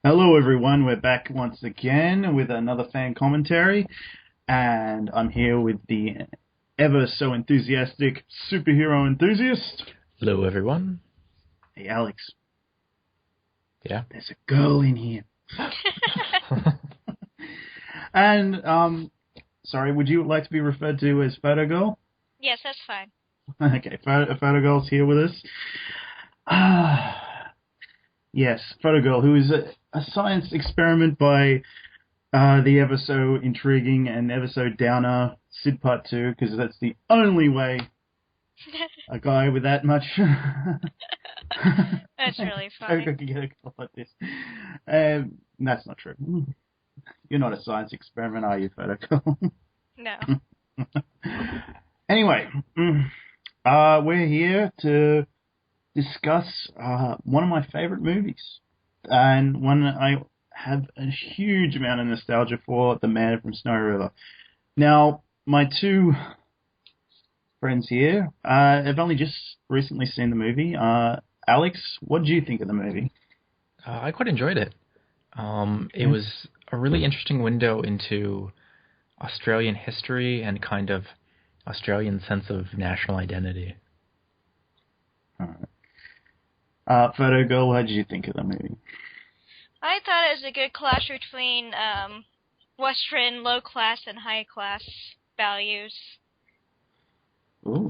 Hello, everyone. We're back once again with another fan commentary, and I'm here with the ever so enthusiastic superhero enthusiast. Hello, everyone. Hey, Alex. Yeah. There's a girl in here. And, sorry, would you like to be referred to as Photo Girl? Yes, that's fine. Okay, Photo Girl's here with us. Yes, Photo Girl, who is a science experiment by the ever so intriguing and ever so downer Sid Part 2, because that's the only way a guy with that much That's really funny. could get a girl like this. That's not true. You're not a science experiment, are you, Photo Girl? No. Anyway, we're here to discuss one of my favorite movies, and one I have a huge amount of nostalgia for, The Man from Snow River. Now, my two friends here have only just recently seen the movie. Alex, what did you think of the movie? I quite enjoyed it. It was a really interesting window into Australian history and kind of Australian sense of national identity. Photo Girl, what did you think of the movie? I thought it was a good clash between Western low class and high class values. Ooh.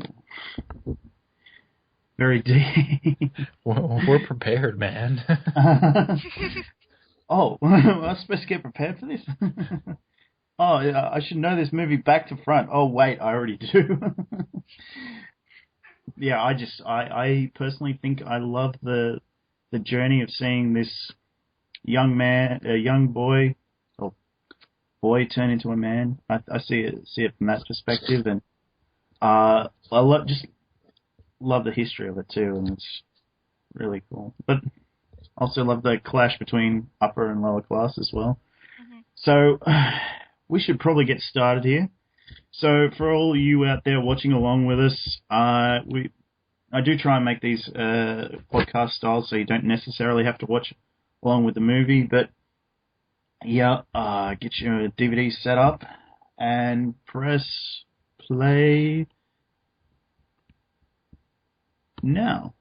Very deep. We're prepared, man. Oh, I was supposed to get prepared for this? Oh, yeah, I should know this movie back to front. Oh, wait, I already do. Yeah, I personally think I love the journey of seeing this young boy, or boy turn into a man. I see it from that perspective, and I just love the history of it too, and it's really cool. But also love the clash between upper and lower class as well. Mm-hmm. So we should probably get started here. So for all you out there watching along with us, I do try and make these podcast styles so you don't necessarily have to watch along with the movie. But yeah, get your DVD set up and press play now.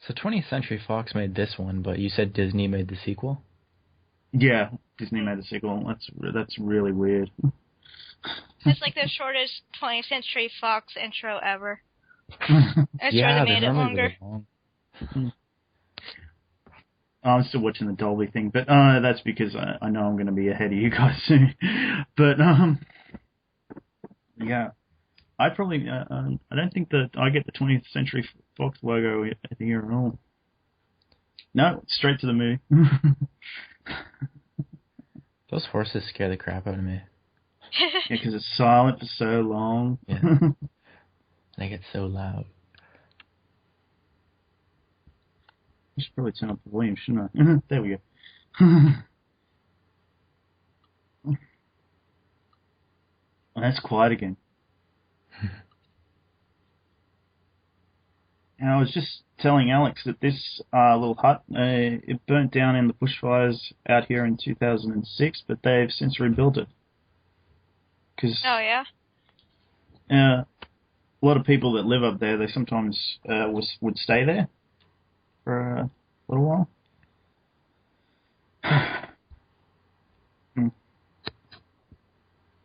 So 20th Century Fox made this one, but you said Disney made the sequel? Yeah, Disney made a sequel. That's really weird. It's like the shortest 20th Century Fox intro ever. That's Yeah, why they they're made it normally longer. really long. I'm still watching the Dolby thing, but that's because I know I'm going to be ahead of you guys soon. But yeah, I probably I don't think that I get the 20th Century Fox logo here at all. No, straight to the movie. Those horses scare the crap out of me. Yeah, because it's silent for so long. Yeah. They get so loud. I should probably turn up the volume, shouldn't I? There we go. Oh, that's quiet again. And I was just telling Alex that this little hut, it burnt down in the bushfires out here in 2006, but they've since rebuilt it. Oh, yeah? A lot of people that live up there, they sometimes would stay there for a little while.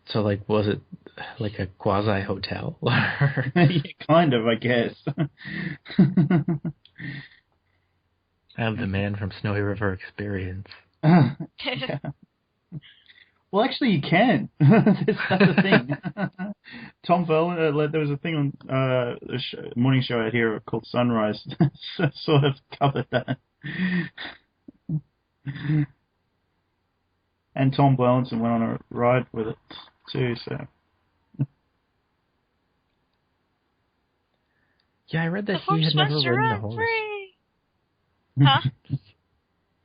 So, like, was it like a quasi-hotel? Yeah, kind of, I guess. I have the Man from Snowy River experience. Yeah. Well, actually, you can. That's the thing. Tom Ferland, there was a thing on the morning show out here called Sunrise, sort of covered that. And Tom Burlinson went on a ride with it too. So Yeah, I read that The he had horse never wants to ridden a run horse. free. Huh?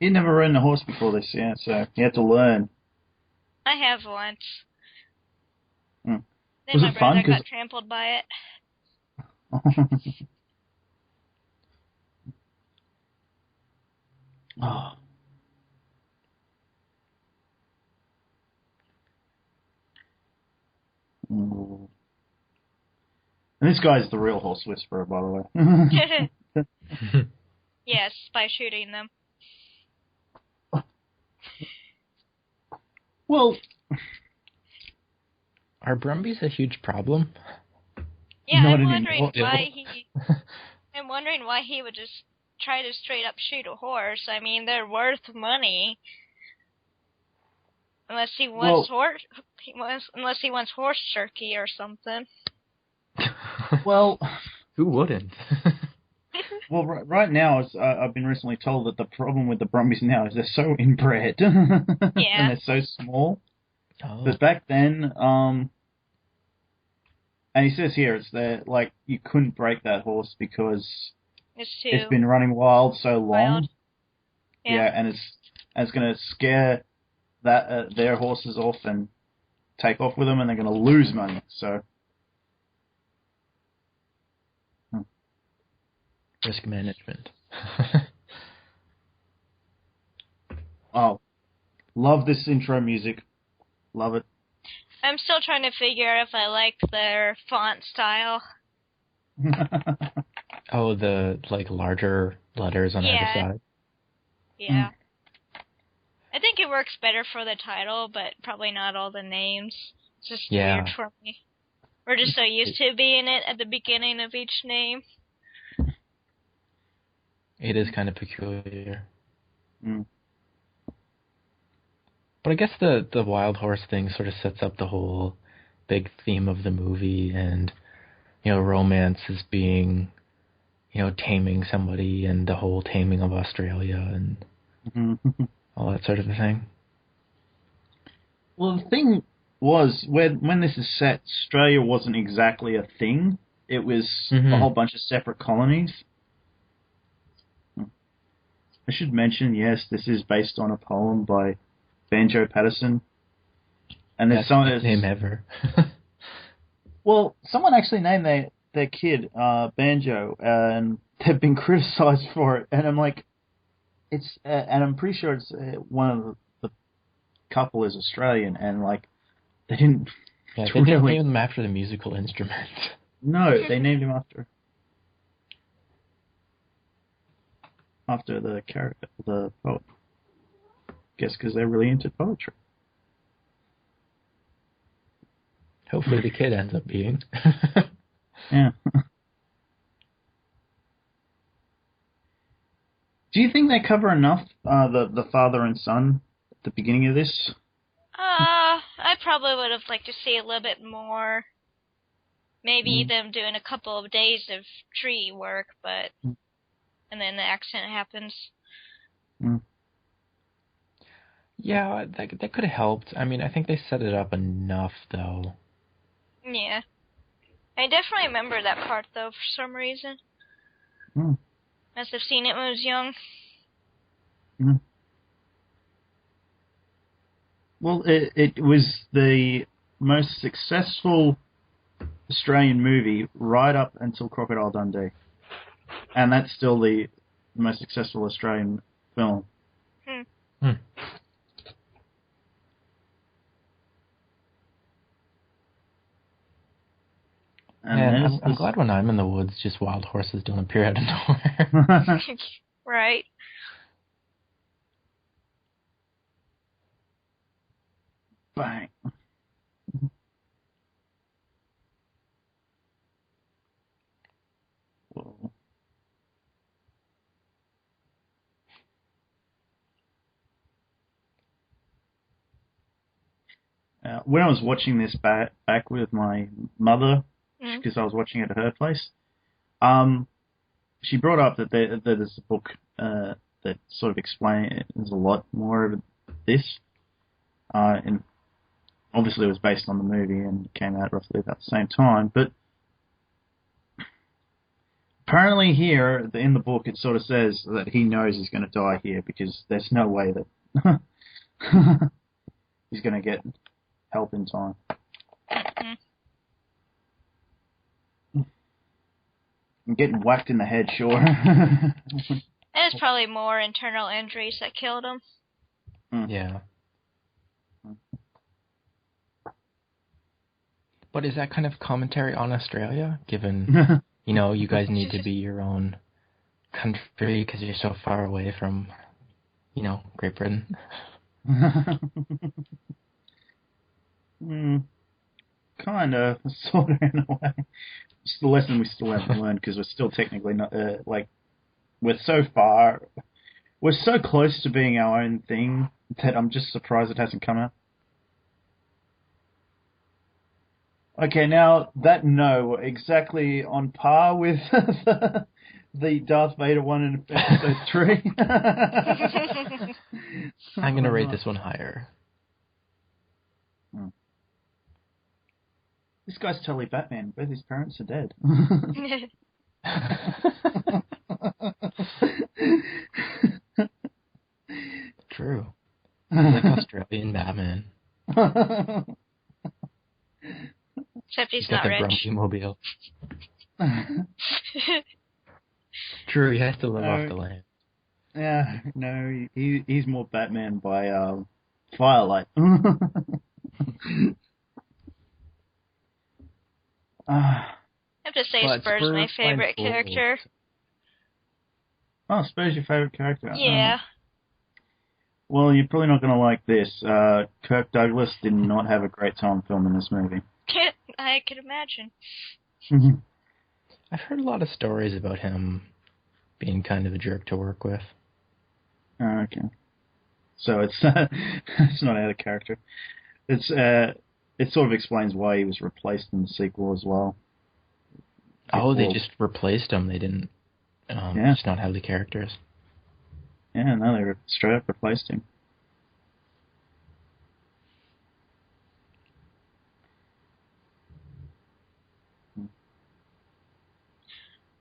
he'd never ridden a horse before this, yeah. So he had to learn. I have once. Then Was my it fun? brother 'Cause got trampled by it. oh. Mm. And this guy's the real horse whisperer, by the way. Yes, by shooting them. Well, Are Brumbies a huge problem? Yeah, not I'm anymore. wondering why he. I'm wondering why he would just try to straight up shoot a horse. I mean, they're worth money. Unless he wants unless he wants horse jerky or something. Well, Who wouldn't? well, right now, I've been recently told that the problem with the Brumbies now is they're so inbred and they're so small. Oh. But back then, and he says here it's that like you couldn't break that horse because it's been running wild so long. Wild. Yeah, and it's going to scare their horses off and take off with them, and they're going to lose money. So. Risk management. Oh, love this intro music. Love it. I'm still trying to figure out if I like their font style. Oh, the larger letters on either side. Yeah. I think it works better for the title, but probably not all the names. It's just weird for me. We're just so used to being it at the beginning of each name. It is kind of peculiar. Mm. But I guess the wild horse thing sort of sets up the whole big theme of the movie, and romance as being taming somebody, and the whole taming of Australia and all that sort of a thing. Well, the thing was, when this is set, Australia wasn't exactly a thing. It was a whole bunch of separate colonies. I should mention, yes, this is based on a poem by Banjo Patterson. And there's Best name ever. Well, someone actually named their kid Banjo, and they've been criticized for it. And I'm like, and I'm pretty sure it's one of the couple is Australian, and like they didn't. Yeah, they didn't name him after the musical instrument. No, they named him after the character, the poet. Guess because they're really into poetry. Hopefully the kid ends up being. Yeah. Do you think they cover enough the father and son at the beginning of this? I probably would have liked to see a little bit more. Maybe them doing a couple of days of tree work, and then the accident happens. Yeah, that could have helped. I mean, I think they set it up enough, though. Yeah. I definitely remember that part, though, for some reason. Must have seen it when I was young. Well, it was the most successful Australian movie right up until Crocodile Dundee. And that's still the most successful Australian film. And I'm glad when I'm in the woods, just wild horses don't appear out of nowhere. Right. Bang. Whoa. When I was watching this back with my mother, because I was watching it at her place, she brought up that there's a book that sort of explains a lot more of this, and obviously it was based on the movie and came out roughly about the same time, but apparently here in the book it sort of says that he knows he's going to die here because there's no way that he's going to get help in time. And getting whacked in the head, sure. It's probably more internal injuries that killed him. Yeah. But is that kind of commentary on Australia, given, you guys need to be your own country because you're so far away from, Great Britain? Kind of, sort of, in a way. It's the lesson we still haven't learned because we're still technically not, we're so far, we're so close to being our own thing that I'm just surprised it hasn't come out. Okay, now that we're exactly on par with the Darth Vader one in episode 3. I'm going to rate this one higher. This guy's totally Batman. Both his parents are dead. True. Like Australian Batman. Except he's got not the rich. Grumpy Mobile. True, he has to live off the land. Yeah, no, he's more Batman by firelight. I have to say Spur's my favorite character. Oh, Spur's your favorite character? Yeah. Well, you're probably not going to like this. Kirk Douglas did not have a great time filming this movie. I could imagine. I've heard a lot of stories about him being kind of a jerk to work with. Oh, okay. So it's it's not out of character. It sort of explains why he was replaced in the sequel as well. Oh, they just replaced him. They didn't just not have the characters. Yeah, no, they straight up replaced him.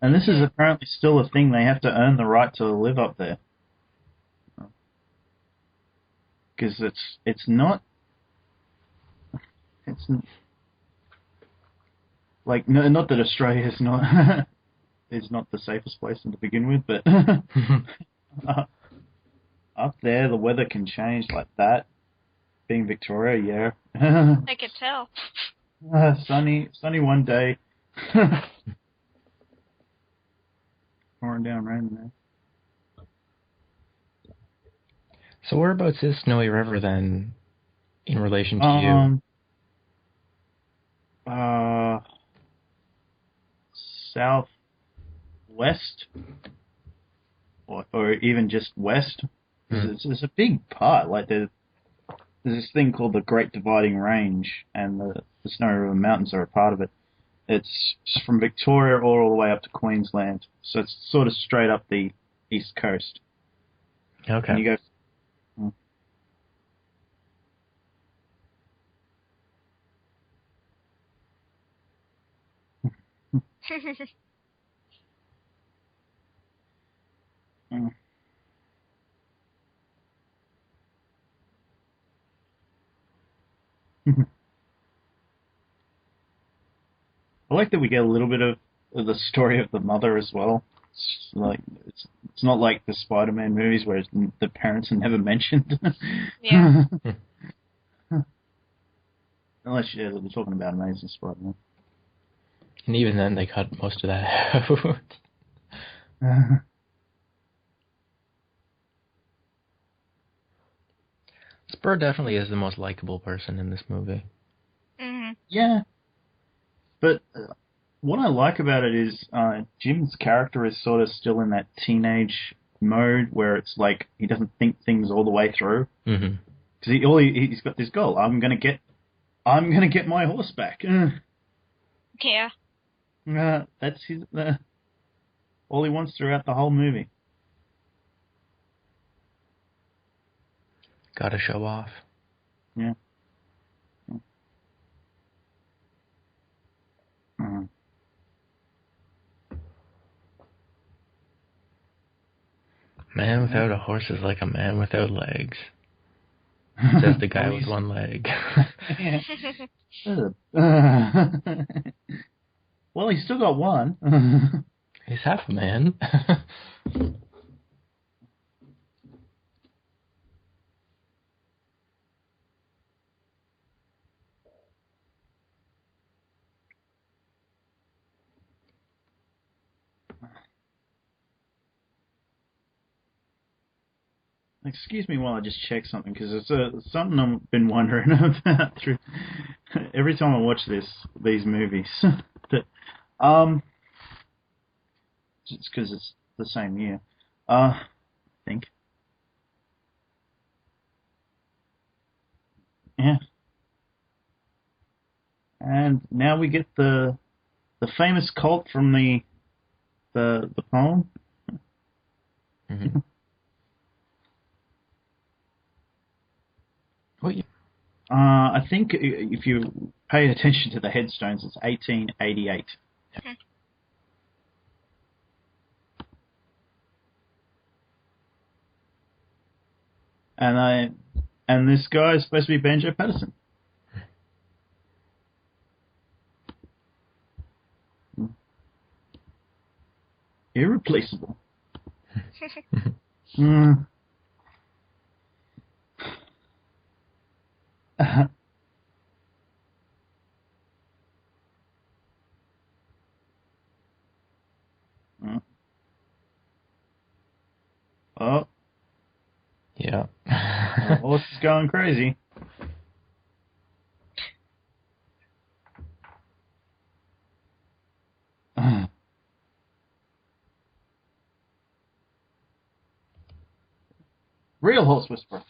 And this is apparently still a thing. They have to earn the right to live up there. Because it's not like not that Australia is not is not the safest place to begin with, but up there the weather can change like that. Being Victoria, yeah. I could tell. Sunny one day. Pouring down rain there. So whereabouts is Snowy River then in relation to you? Southwest, or even just west. It's a big part. Like there's this thing called the Great Dividing Range, and the Snowy River Mountains are a part of it. It's from Victoria all the way up to Queensland, so it's sort of straight up the east coast. Okay. And you go. I like that we get a little bit of the story of the mother as well. It's not like the Spider-Man movies where the parents are never mentioned. Yeah. Unless they're talking about Amazing Spider-Man. And even then, they cut most of that out. Spur definitely is the most likable person in this movie. Mm-hmm. Yeah. But what I like about it is Jim's character is sort of still in that teenage mode where it's like he doesn't think things all the way through. Mm-hmm. Because he's got this goal. I'm gonna get my horse back. Yeah. That's his all he wants throughout the whole movie. Gotta show off. Yeah. Man without a horse is like a man without legs. Says the guy with one leg. Well, he's still got one. He's half a man. Excuse me while I just check something, because it's something I've been wondering about through every time I watch these movies. That just because it's the same year, I think. Yeah. And now we get the famous cult from the poem. Mm-hmm. What year? I think if you pay attention to the headstones, it's 1888. Hmm. And this guy is supposed to be Banjo Patterson. Irreplaceable. Mm. Oh, Yeah. the horse is going crazy. Real horse whisperer.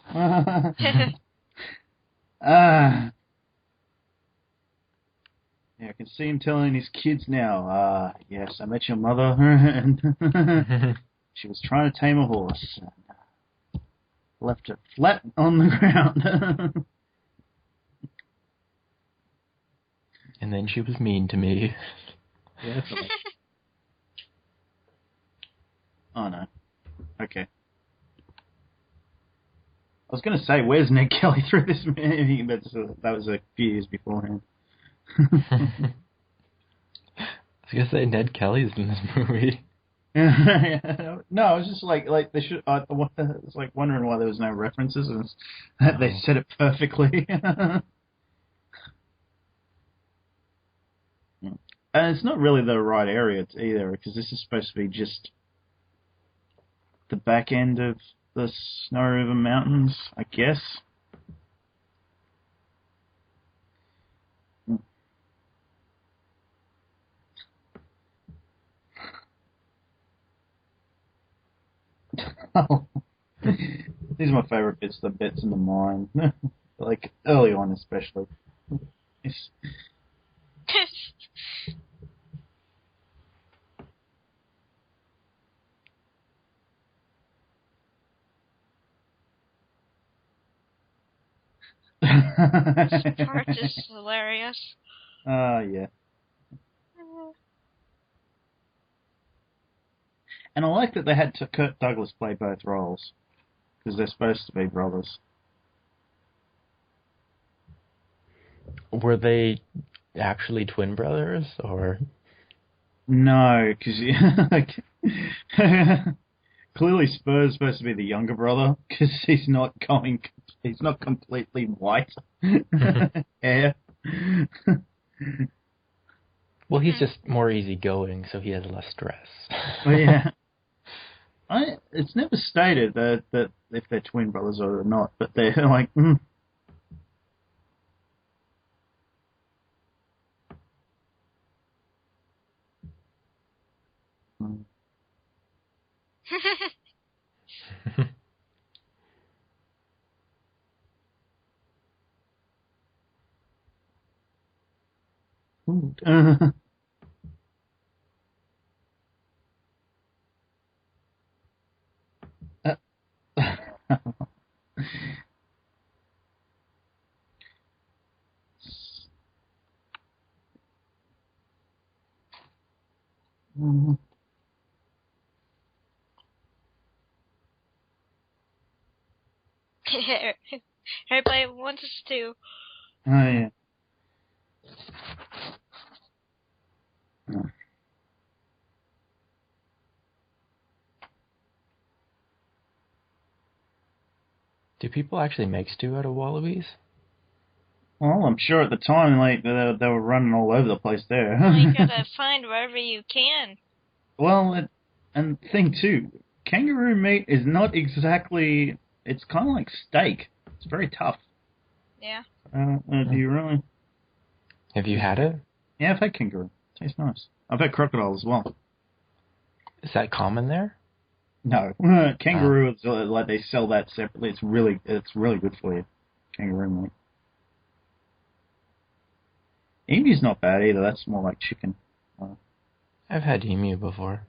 Yeah, I can see him telling his kids now, yes, I met your mother, and she was trying to tame a horse. And left it flat on the ground. And then she was mean to me. Yeah, oh, no. Okay. I was going to say, where's Ned Kelly through this movie? But that was a few years beforehand. I was gonna say Ned Kelly's in this movie. No, I was just like they should. I was like wondering why there was no references, and they said it perfectly. And it's not really the right area either, because this is supposed to be just the back end of the Snow River Mountains, I guess. These are my favourite bits, the bits in the mine. Like, early on especially. It's... Part is hilarious. Yeah. And I like that they had Kirk Douglas play both roles, because they're supposed to be brothers. Were they actually twin brothers, or? No, because like, clearly Spur's supposed to be the younger brother, because he's not completely white hair. Well, he's just more easygoing, so he has less stress. Well, yeah. It's never stated that if they're twin brothers or not, but they're like, Everybody wants us to. Oh, yeah. Do people actually make stew out of wallabies? Well, I'm sure at the time, like, they were running all over the place there. Well, you gotta find wherever you can. Well, and thing too, kangaroo meat is not exactly. It's kind of like steak. It's very tough. Yeah. Do you really? Have you had it? Yeah, I've had kangaroo. Tastes nice. I've had crocodile as well. Is that common there? No, kangaroo is like they sell that separately. It's really good for you. Kangaroo meat. Emu's not bad either. That's more like chicken. I've had emu before.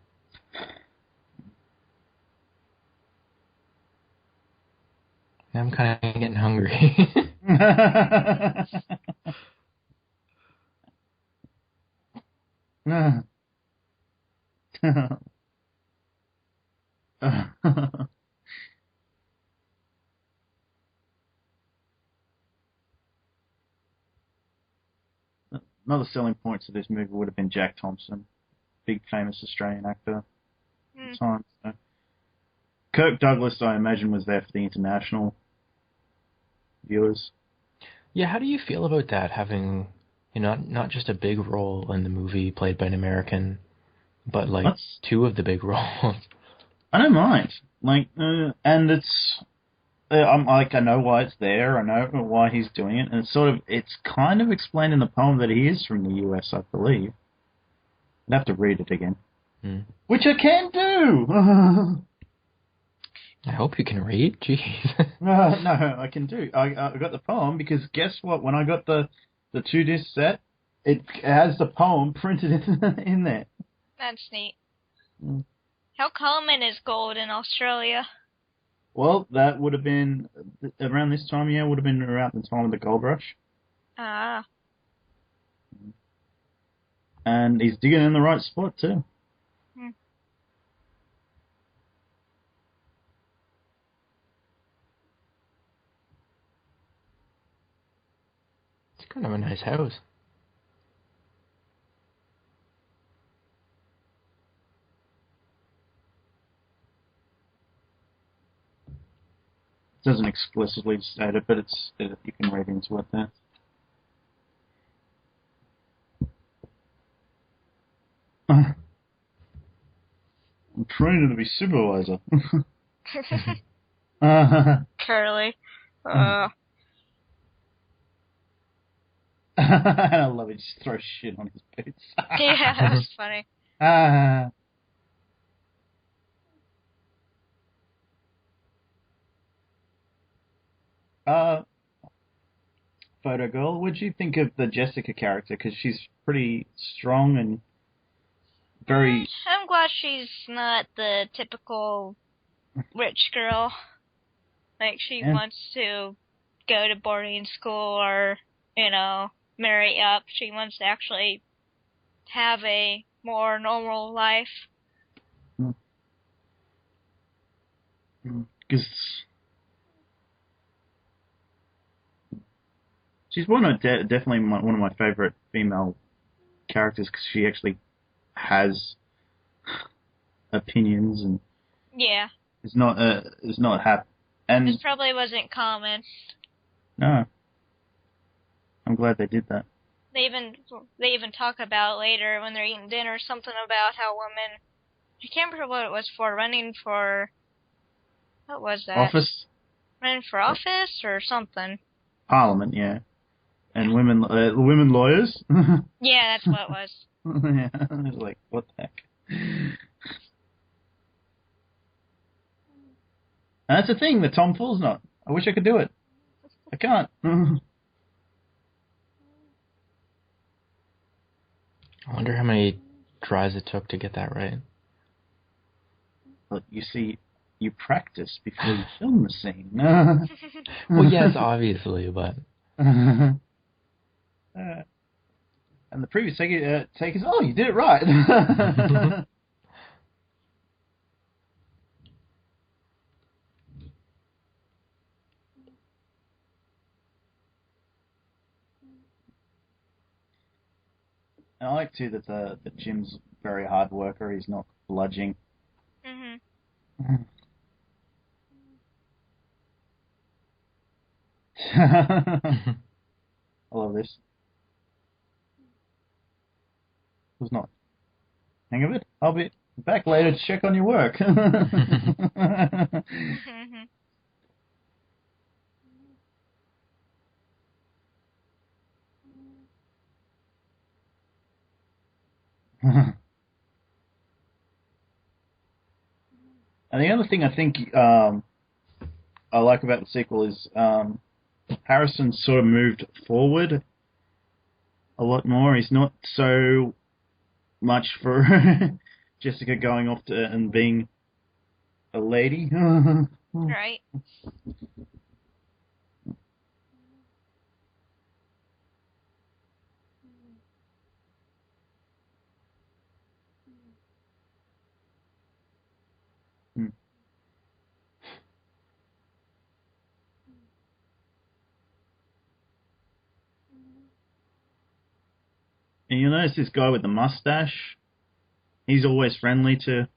Now I'm kind of getting hungry. Another selling point to this movie would have been Jack Thompson, big famous Australian actor at the time. So. Kirk Douglas, I imagine, was there for the international viewers. Yeah, how do you feel about that, having not just a big role in the movie played by an American, but like two of the big roles? I don't mind. Like, and it's I'm like, I know why it's there. I know why he's doing it, and it's kind of explained in the poem that he is from the US, I believe. I'd have to read it again, which I can do. I hope you can read. Jeez. No, I can do. I got the poem because guess what? When I got the 2-disc set, it has the poem printed in there. That's neat. How common is gold in Australia? Well, that would have been around this time. Yeah, would have been around the time of the gold rush. Ah. And he's digging in the right spot too. It's kind of a nice house. It doesn't explicitly state it, but you can read into it there. I'm training to be supervisor. Curly. I love it. Just throw shit on his boots. Yeah, that's funny. Photo girl, what do you think of the Jessica character? Because she's pretty strong and very... I'm glad she's not the typical rich girl. Like, she wants to go to boarding school or, marry up. She wants to actually have a more normal life. Because she's definitely one of my favorite female characters because she actually has opinions and is not happy. And this probably wasn't common. No, I'm glad they did that. They even talk about later when they're eating dinner something about how women, I can't remember what it was for, running for, what was that? Office? Running for office or something. Parliament, yeah. And women lawyers? Yeah, that's what it was. Yeah, I was like, what the heck? And that's the thing, the Tom Fool's not. I wish I could do it. I can't. I wonder how many tries it took to get that right. But you see, you practice before you film the scene. Well, yes, obviously, but... And the previous take is, oh, you did it right. I like too that the Jim's very hard worker. He's not bludging. I love this. Who's not? Hang of it? I'll be back later to check on your work. And the other thing I think I like about the sequel is Harrison sort of moved forward a lot more. He's not so much for Jessica going off to and being a lady. Right. And you'll notice this guy with the mustache, he's always friendly to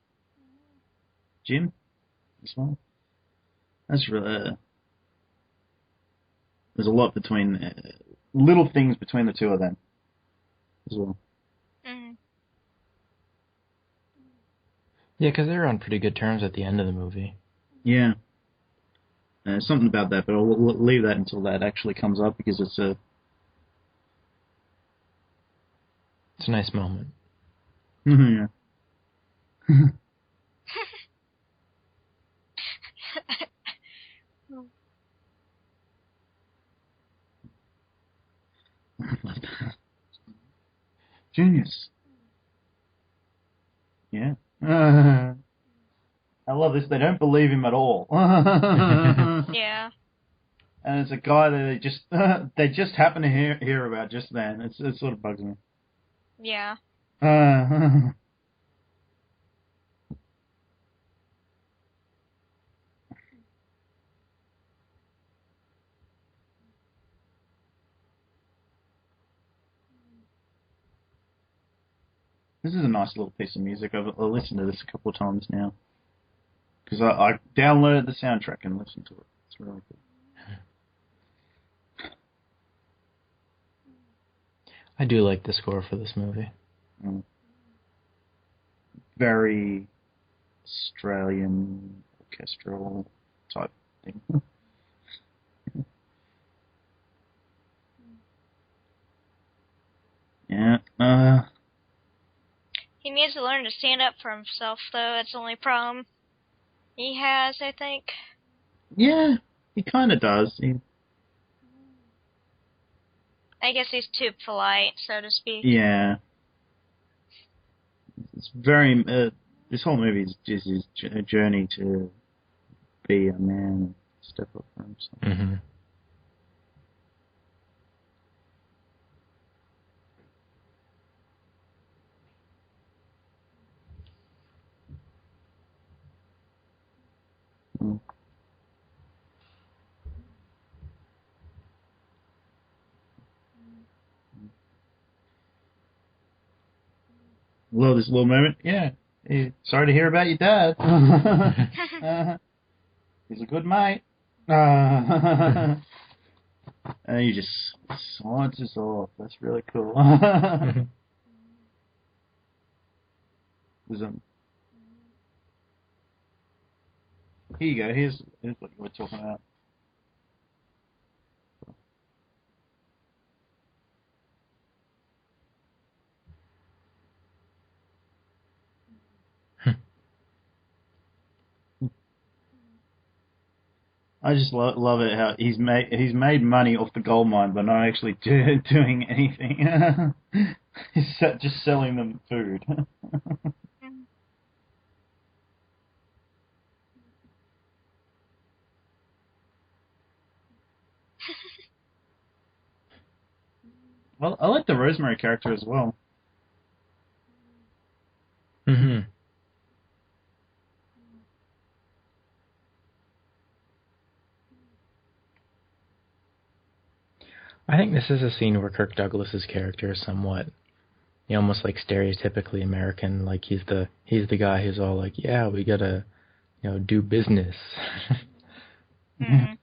Jim as well. That's really... there's a lot between... little things between the two of them as well. Mm-hmm. Yeah, because they're on pretty good terms at the end of the movie. Yeah. Something about that, but I'll leave that until that actually comes up because it's a... It's a nice moment. yeah. Genius. Yeah. I love this. They don't believe him at all. Yeah. And it's a guy that they just happen to hear about just then. It sort of bugs me. Yeah. This is a nice little piece of music. I've listened to this a couple of times now. Because I downloaded the soundtrack and listened to it. It's really cool. I do like the score for this movie. Very Australian orchestral type thing. Yeah. He needs to learn to stand up for himself, though. That's the only problem he has, I think. Yeah, he kind of does. I guess he's too polite, so to speak. Yeah. It's very... this whole movie is just his journey to be a man and step up for himself. Mm-hmm. Love this little moment. Yeah. Sorry to hear about your dad. He's a good mate. And he just saunters off. That's really cool. Here you go. Here's what you were talking about. I just love it how he's made money off the gold mine, but not actually doing anything. He's just selling them food. Well, I like the Rosemary character as well. Mm-hmm. I think this is a scene where Kirk Douglas's character is somewhat, almost like stereotypically American. Like he's the guy who's all like, yeah, we gotta, do business. Mm-hmm.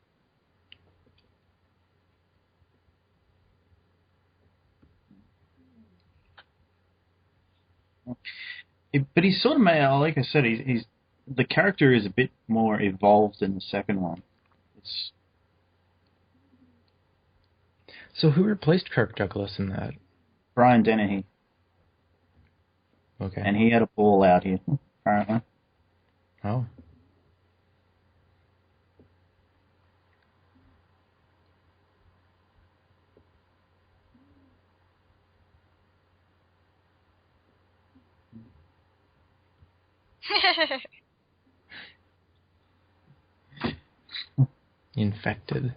But he's sort of made, like I said, he's the character is a bit more evolved in the second one. It's So who replaced Kirk Douglas in that? Brian Dennehy, Okay. and he had a ball out here, apparently. Oh. Infected.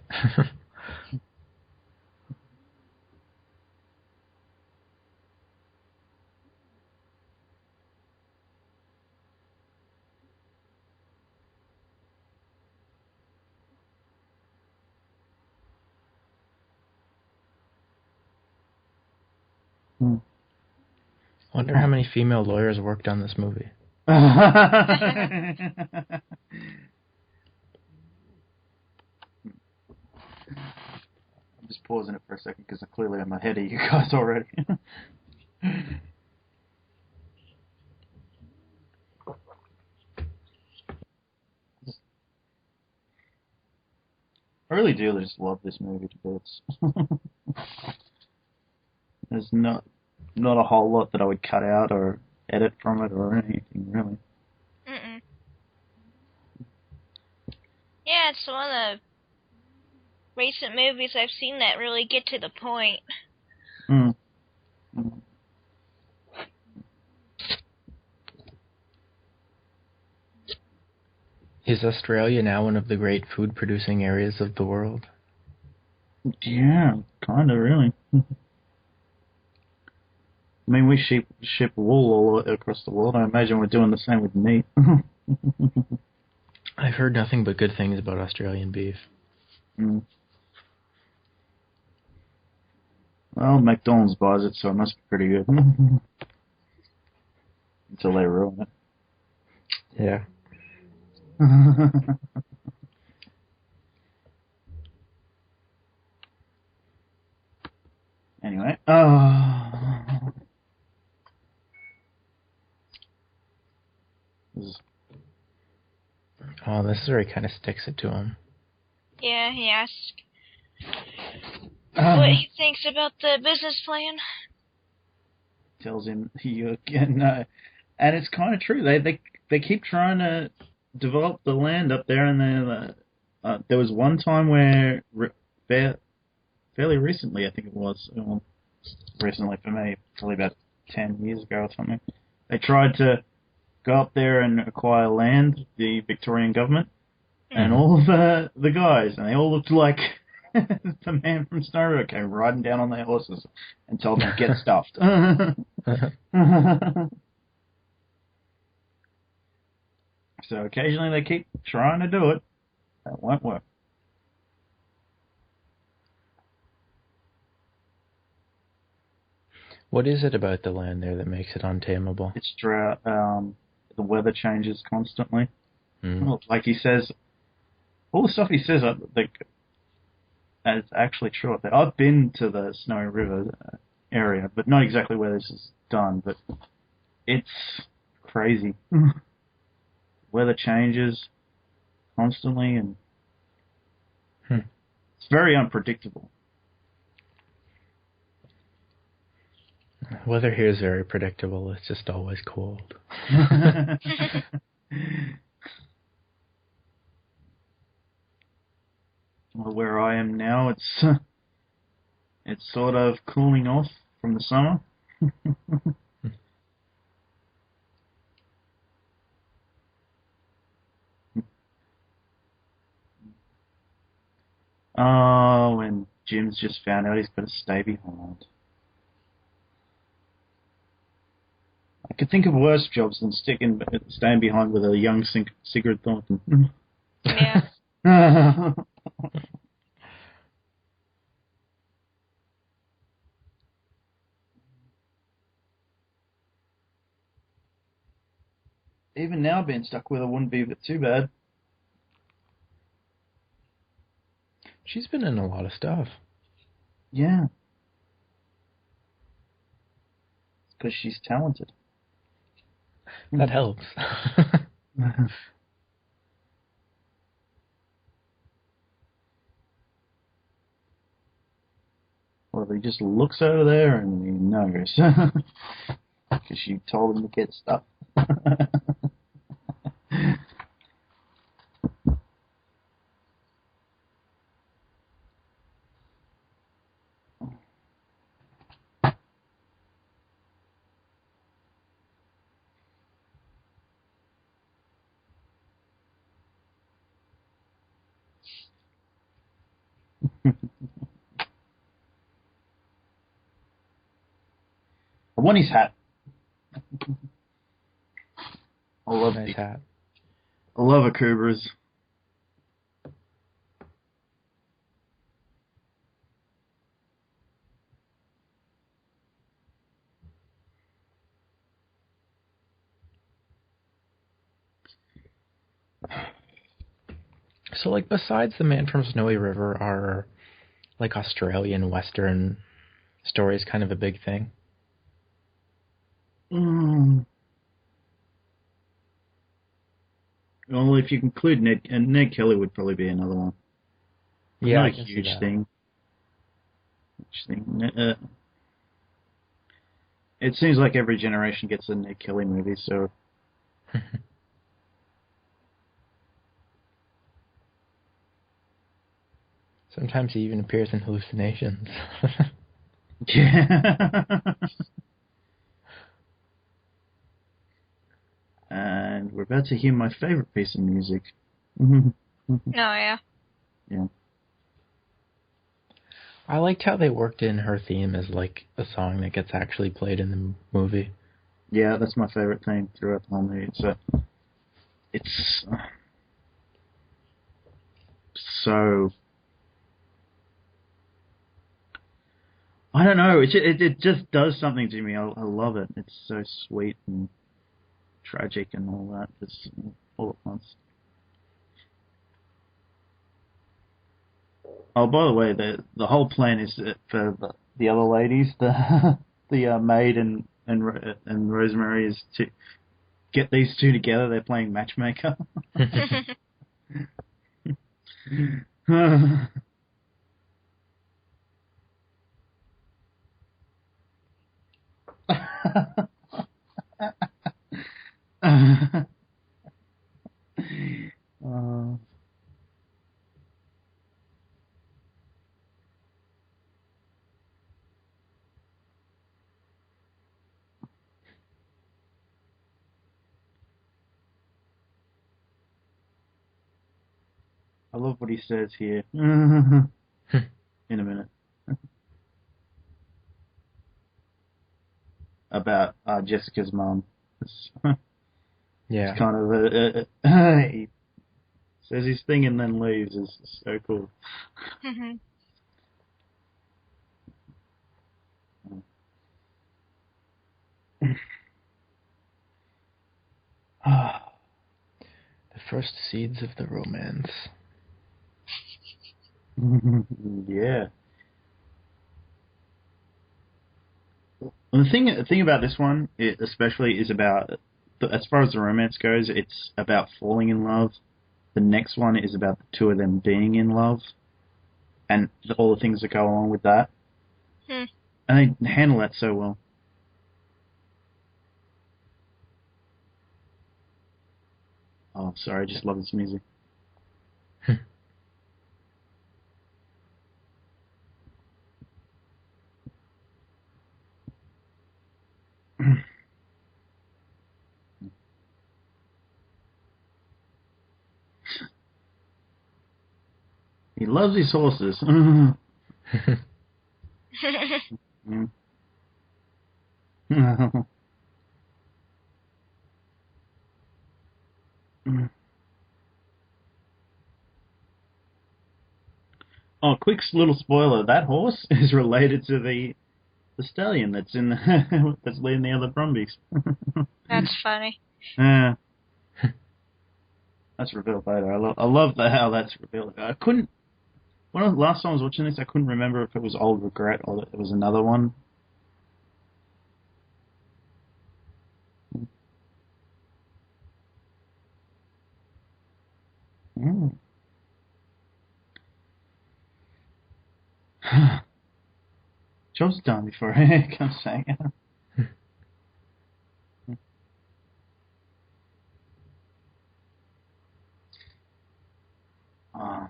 Wonder how many female lawyers worked on this movie. I'm just pausing it for a second because clearly I'm ahead of you guys already. I really do just love this movie to bits. There's not a whole lot that I would cut out or edit from it or anything, really. Mm-mm. Yeah, it's one of the recent movies I've seen that really get to the point. Mm. Is Australia now one of the great food-producing areas of the world? Yeah, kind of, really. I mean, we ship wool all across the world. I imagine we're doing the same with meat. I've heard nothing but good things about Australian beef. Mm. Well, McDonald's buys it, so it must be pretty good. Until they ruin it. Yeah. Anyway. Oh, this is where he kind of sticks it to him. Yeah, he asks what he thinks about the business plan. Tells him you can, and it's kind of true. They keep trying to develop the land up there, and there was one time where fairly recently, I think it was, well, recently for me, probably about 10 years ago or something, they tried to go up there and acquire land, the Victorian government, and all the guys, and they all looked like the man from Snow River came riding down on their horses and told them, get stuffed. So occasionally they keep trying to do it. That won't work. What is it about the land there that makes it untamable? It's drought. The weather changes constantly. Mm. Like he says, all the stuff he says, it's actually true. I've been to the Snowy River area, but not exactly where this is done. But it's crazy. Weather changes constantly, and it's very unpredictable. Weather here is very predictable. It's just always cold. Well, where I am now, it's sort of cooling off from the summer. Oh, and Jim's just found out he's got to stay behind. I could think of worse jobs than staying behind with a young Sigurd Thornton. Yeah. Even now, being stuck with her wouldn't be too bad. She's been in a lot of stuff. Yeah. Because she's talented. That helps. Well, he just looks over there and he knows. Because you told him to get stuff. I want his hat. I love nice hat. I love Akuba's. So, like, besides The Man from Snowy River, are, like, Australian Western stories kind of a big thing? Well, if you include Ned Kelly would probably be another one. Yeah, Not I a can see huge that. thing. It seems like every generation gets a Ned Kelly movie, so... Sometimes he even appears in hallucinations. Yeah. And we're about to hear my favorite piece of music. Oh, yeah. Yeah. I liked how they worked in her theme as, like, a song that gets actually played in the movie. Yeah, that's my favorite thing throughout the whole movie. It's so... I don't know. It just does something to me. I love it. It's so sweet and tragic and all that. It's all at once. Oh, by the way, the whole plan is for the other ladies, the maid and Rosemary, is to get these two together. They're playing matchmaker. I love what he says here. In a minute. About Jessica's mum. Yeah. It's kind of he says his thing and then leaves. Is so cool. The first seeds of the romance. Yeah. And the thing about this one, especially, is about, as far as the romance goes, it's about falling in love. The next one is about the two of them being in love, and all the things that go along with that. And they handle that so well. Oh, sorry, I just love this music. He loves his horses. Mm. Oh, quick little spoiler: that horse is related to the stallion that's in that's leading the other Brumbies. That's funny. Yeah, that's revealed later. I love how that's revealed. I couldn't. Last time I was watching this, I couldn't remember if it was Old Regret or it was another one. Mm. Job's done before it comes saying. uh,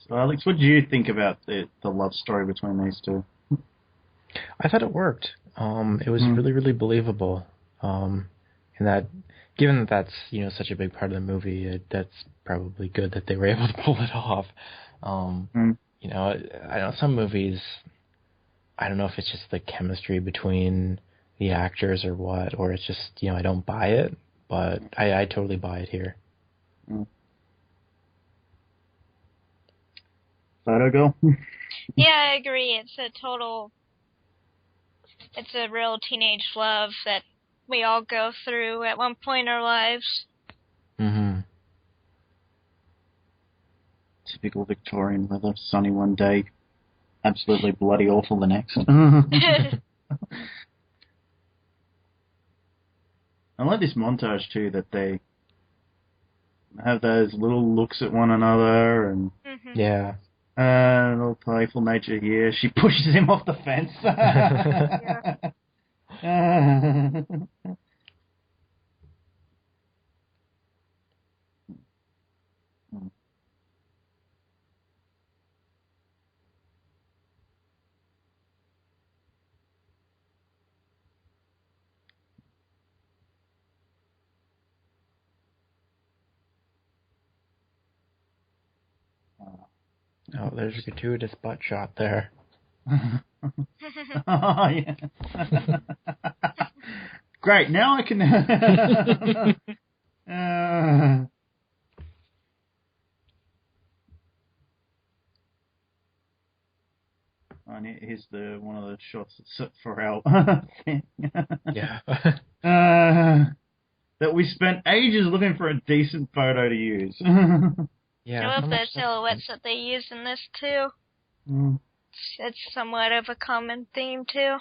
so, Alex, what do you think about the love story between these two? I thought it worked. It was really, really believable. And that, given that that's such a big part of the movie, that's probably good that they were able to pull it off. I know some movies. I don't know if it's just the chemistry between the actors or what, or it's just I don't buy it, but I totally buy it here. Photo girl? Yeah, I agree. It's a real teenage love that we all go through at one point in our lives. Mm-hmm. Typical Victorian weather, sunny one day, absolutely bloody awful the next. I like this montage too, that they have those little looks at one another and yeah, a little playful nature here. She pushes him off the fence. Oh, there's a gratuitous butt shot there. Oh, yeah. Great, now I can... And here's one of the shots for our thing. Yeah. That we spent ages looking for a decent photo to use. Yeah. I love the silhouettes that they use in this too. It's somewhat of a common theme too.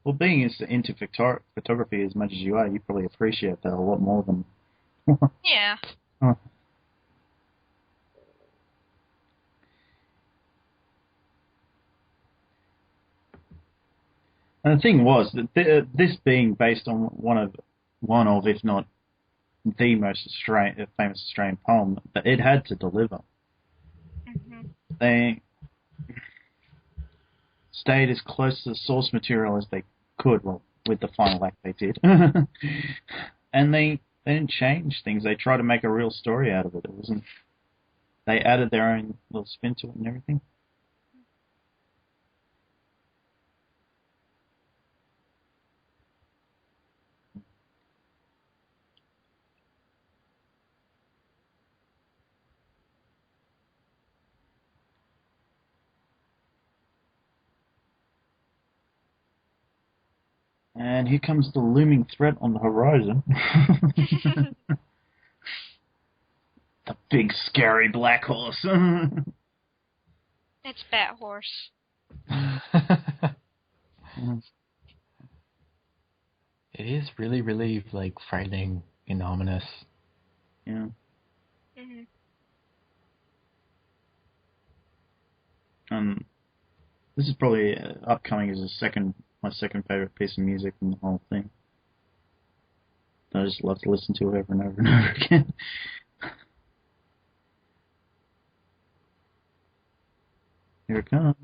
Well, being into photography as much as you are, you probably appreciate that a lot more than... Yeah. And the thing was that this being based on one of, if not the most famous Australian poem, that it had to deliver. They stayed as close to the source material as they could. Well, with the final act, they did, and they didn't change things. They tried to make a real story out of it. It wasn't. They added their own little spin to it and everything. And here comes the looming threat on the horizon. The big, scary black horse. It's Bat Horse. It is really, really, frightening and ominous. Yeah. This is probably upcoming as my second favorite piece of music in the whole thing. I just love to listen to it over and over and over again. Here it comes.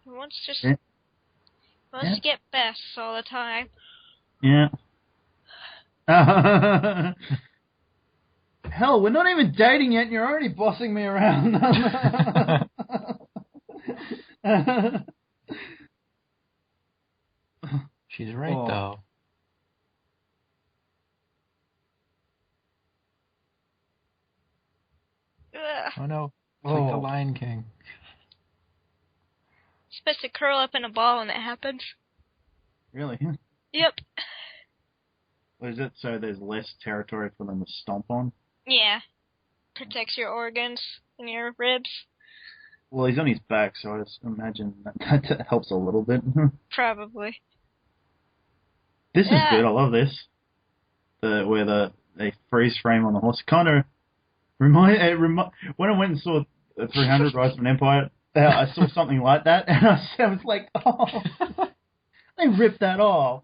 He wants to get best all the time. Yeah. Hell, we're not even dating yet and you're already bossing me around. She's right, though. Ugh. Oh, no. It's like the Lion King. You're supposed to curl up in a ball when that happens. Really? Yep. Or is it so there's less territory for them to stomp on? Yeah. Protects your organs and your ribs. Well, he's on his back, so I just imagine that helps a little bit. Probably. This is Yeah. good. I love this. They freeze frame on the horse. Kind of when I went and saw 300 Rise of an Empire, I saw something like that, and I was like, oh, they ripped that off.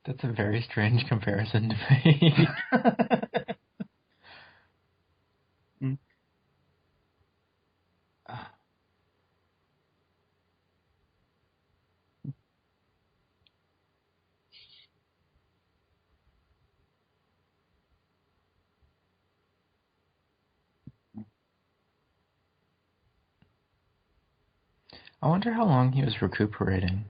That's a very strange comparison to make. Mm. I wonder how long he was recuperating.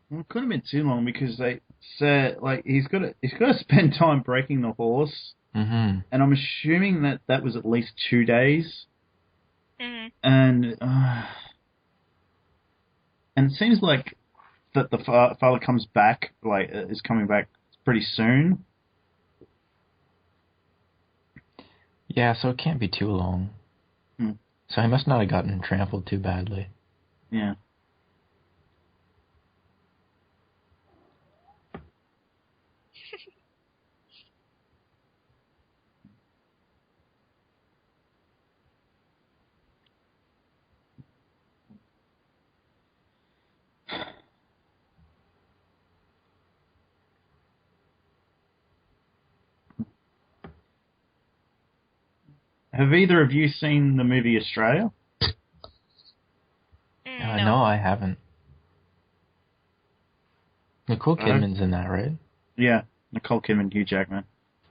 Well, it couldn't have been too long because they said like he's got to spend time breaking the horse, Mm-hmm. and I'm assuming that was at least 2 days, Mm-hmm. and it seems like that the father comes back is coming back pretty soon. Yeah, so it can't be too long. Hmm. So he must not have gotten trampled too badly. Yeah. Have either of you seen the movie Australia? No. No, I haven't. Nicole Kidman's in that, right? Yeah, Nicole Kidman, Hugh Jackman.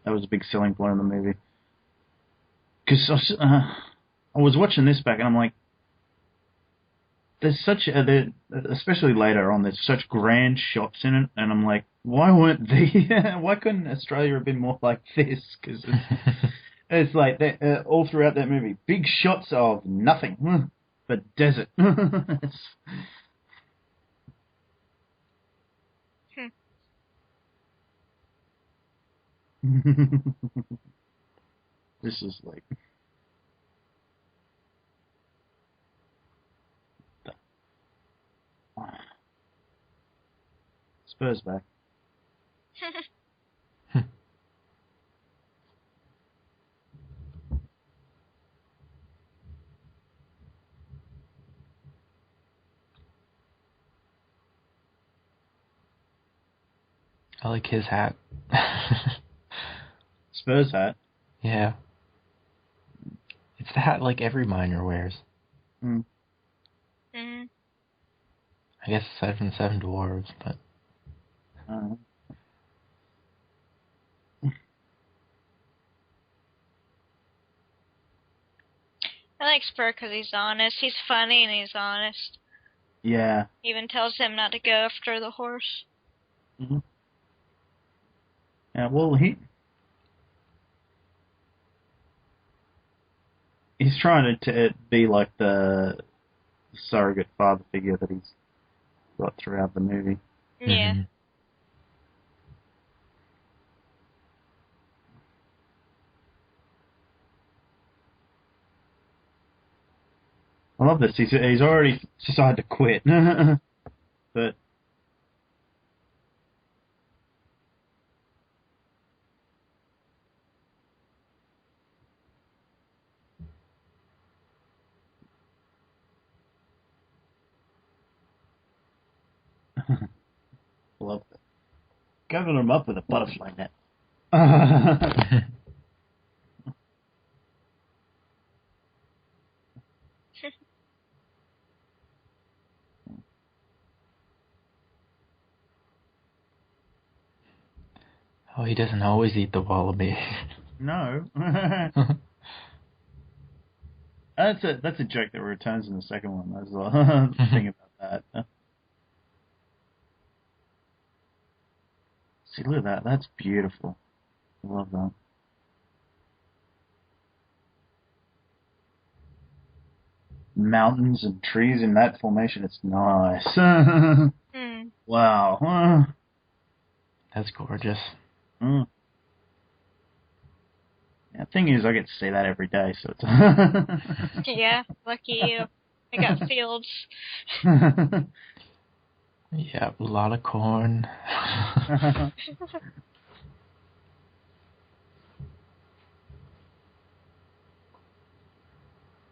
That was a big selling point of the movie. Because I was watching this back, and I'm like, there's especially later on, there's such grand shots in it, and I'm like, why couldn't Australia have been more like this? Because it's like all throughout that movie, big shots of nothing but desert. This is like Spurs back. I like his hat. Spurs hat. Yeah. It's the hat like every miner wears. Mm. Mm-hmm. I guess aside from the Seven Dwarves, but... I like Spur because he's honest. He's funny and he's honest. Yeah. Even tells him not to go after the horse. Mm-hmm. Yeah, well, he's trying to be like the surrogate father figure that he's got throughout the movie. Yeah. Mm-hmm. I love this. He's already decided to quit, but love it. Covering him up with a butterfly net. Oh, he doesn't always eat the wallaby. No. That's a joke that returns in the second one as well. Think about that. See, look at that. That's beautiful. I love that. Mountains and trees in that formation. It's nice. Wow. That's gorgeous. Yeah, thing is, I get to see that every day, so it's... Yeah, lucky you. I got fields. Yeah, a lot of corn.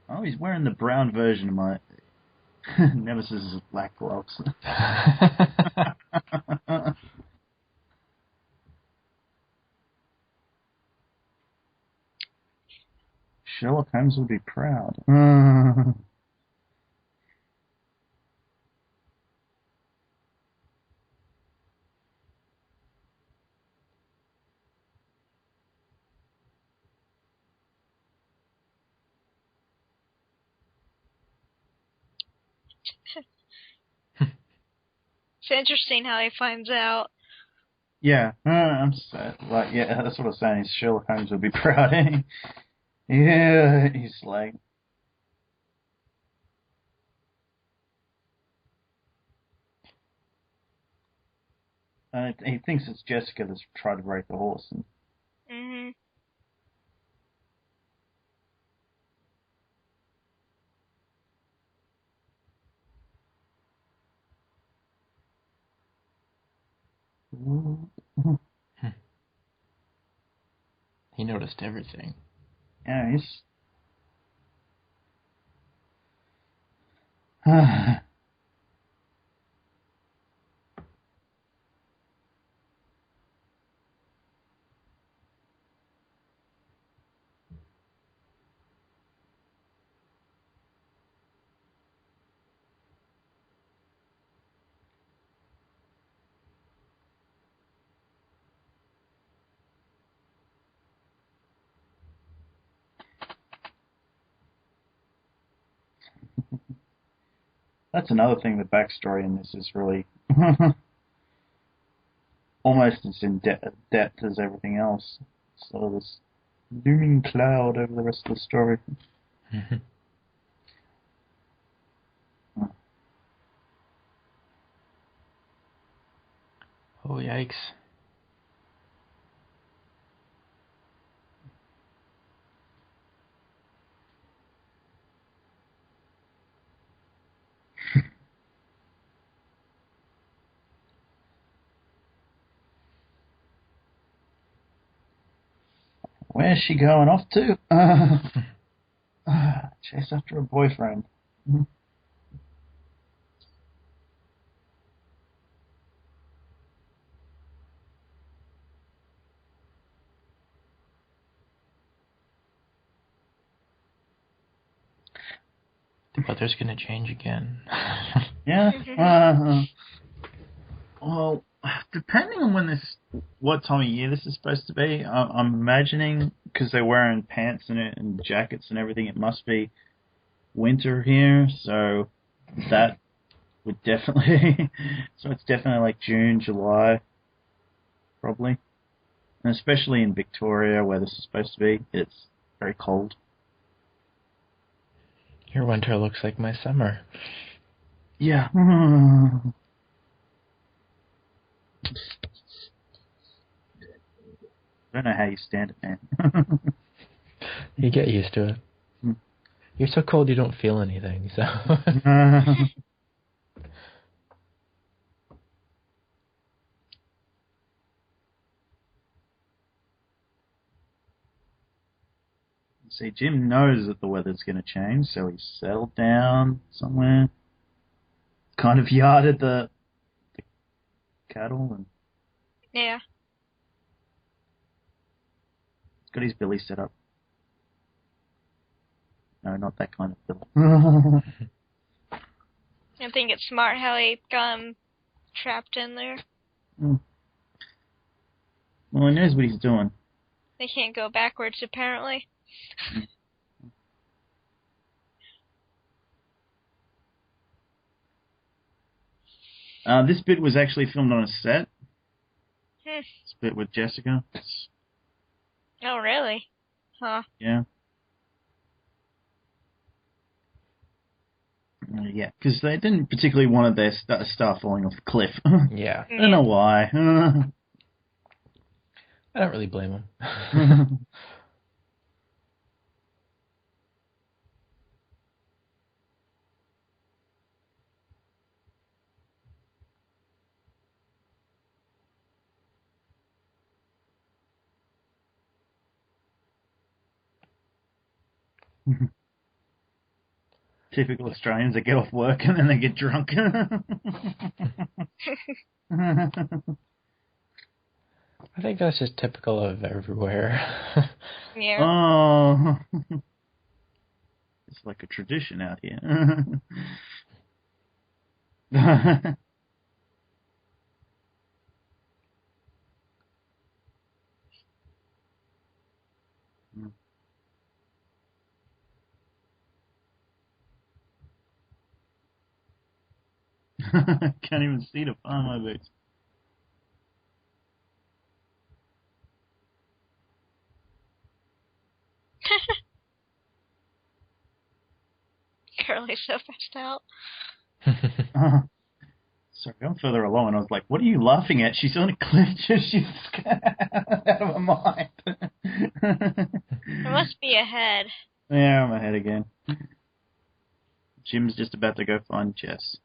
Oh, he's wearing the brown version of my Nemesis' black gloves. Sherlock Holmes would be proud. It's interesting how he finds out. Yeah, I'm sad. Like, yeah, that's what I'm saying. Sherlock Holmes would be proud. Yeah, he's like... he thinks it's Jessica that's tried to break the horse. And... Mm-hmm. He noticed everything. Yeah, he's... That's another thing, the backstory in this is really almost as in depth as everything else. Sort of this looming cloud over the rest of the story. Oh, yikes. Where's she going off to? Chase after a boyfriend. The weather's gonna change again. Yeah. Well, depending on what time of year this is supposed to be, I'm imagining, because they're wearing pants in it and jackets and everything, it must be winter here, so that would definitely... so it's definitely like June, July, probably. And especially in Victoria, where this is supposed to be, it's very cold. Your winter looks like my summer. Yeah. I don't know how you stand it, man. You get used to it. You're so cold you don't feel anything, so... See, Jim knows that the weather's going to change, so he's settled down somewhere. Kind of yarded the cattle and... Yeah. He's got his billy set up. No, not that kind of billy. I think it's smart how he got him trapped in there. Well, he knows what he's doing. They can't go backwards, apparently. This bit was actually filmed on a set. This bit with Jessica. Oh, really? Huh. Yeah. Yeah, because they didn't particularly want their star falling off a cliff. Yeah. I don't know why. I don't really blame them. Typical Australians that get off work and then they get drunk. I think that's just typical of everywhere. Yeah. Oh, it's like a tradition out here. Can't even see the palm of it. Curly's so passed out. Sorry, I'm further along, and I was like, "What are you laughing at?" She's on a cliff. She's out of her mind. There must be a head. Yeah, I'm ahead again. Jim's just about to go find Jess.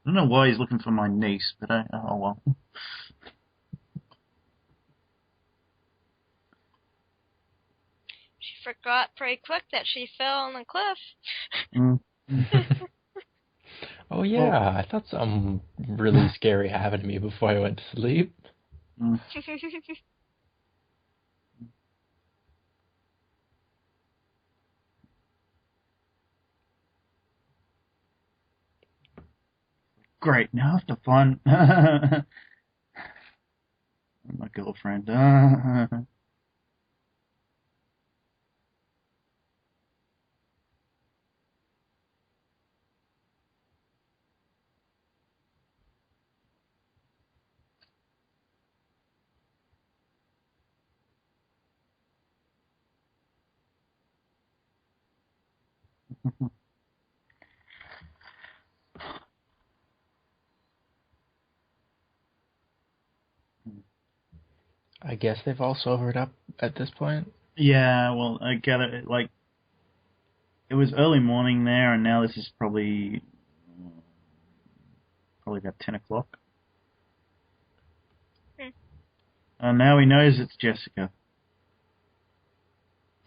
I don't know why he's looking for my niece, but oh well. She forgot pretty quick that she fell on the cliff. Mm. Oh yeah, Well, I thought something really scary happened to me before I went to sleep. mm. Great, now I have to find my girlfriend. I guess they've all sobered up at this point. Yeah, well, I gather like it was early morning there, and now this is probably about 10 o'clock. And now he knows it's Jessica.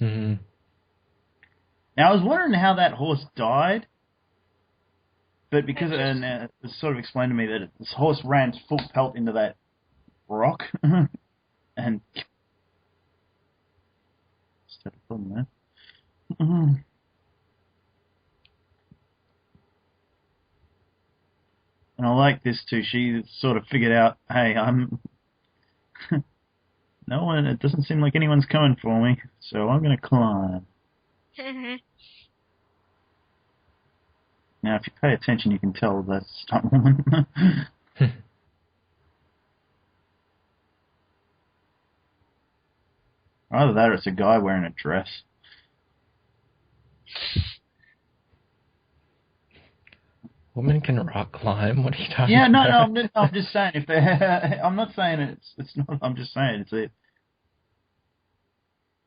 Mm-hmm. Now I was wondering how that horse died, but because it was sort of explained to me that this horse ran full pelt into that rock, and just had a problem there. And I like this too. She sort of figured out, hey, I'm no one. It doesn't seem like anyone's coming for me, so I'm gonna climb. Now, if you pay attention, you can tell that's a stunt woman. Either that or it's a guy wearing a dress. Women can rock climb. What are you talking Yeah, no, about? I'm just saying if they're, I'm not saying it's not. I'm just saying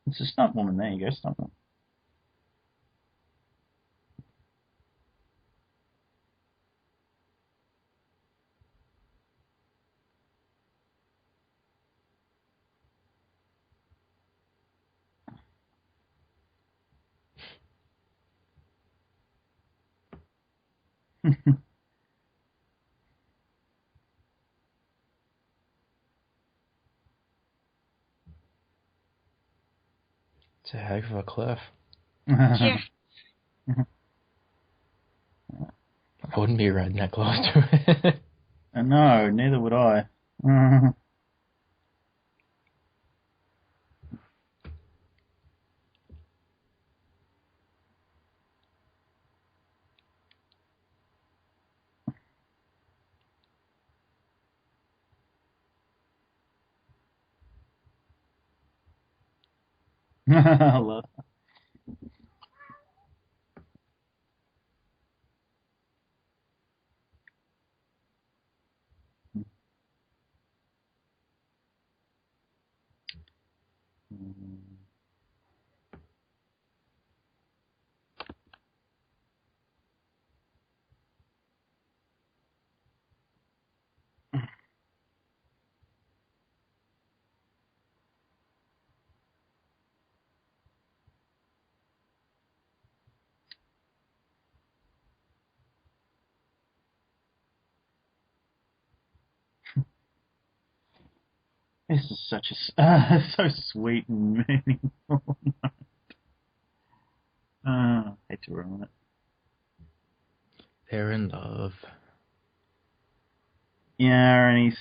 it's a stunt woman. There you go, stunt woman. It's a heck of a cliff. Yeah. I wouldn't be riding that close to it. No, neither would I. I love. This is such so sweet and meaningful. Hate to ruin it. They're in love. Yeah, and he's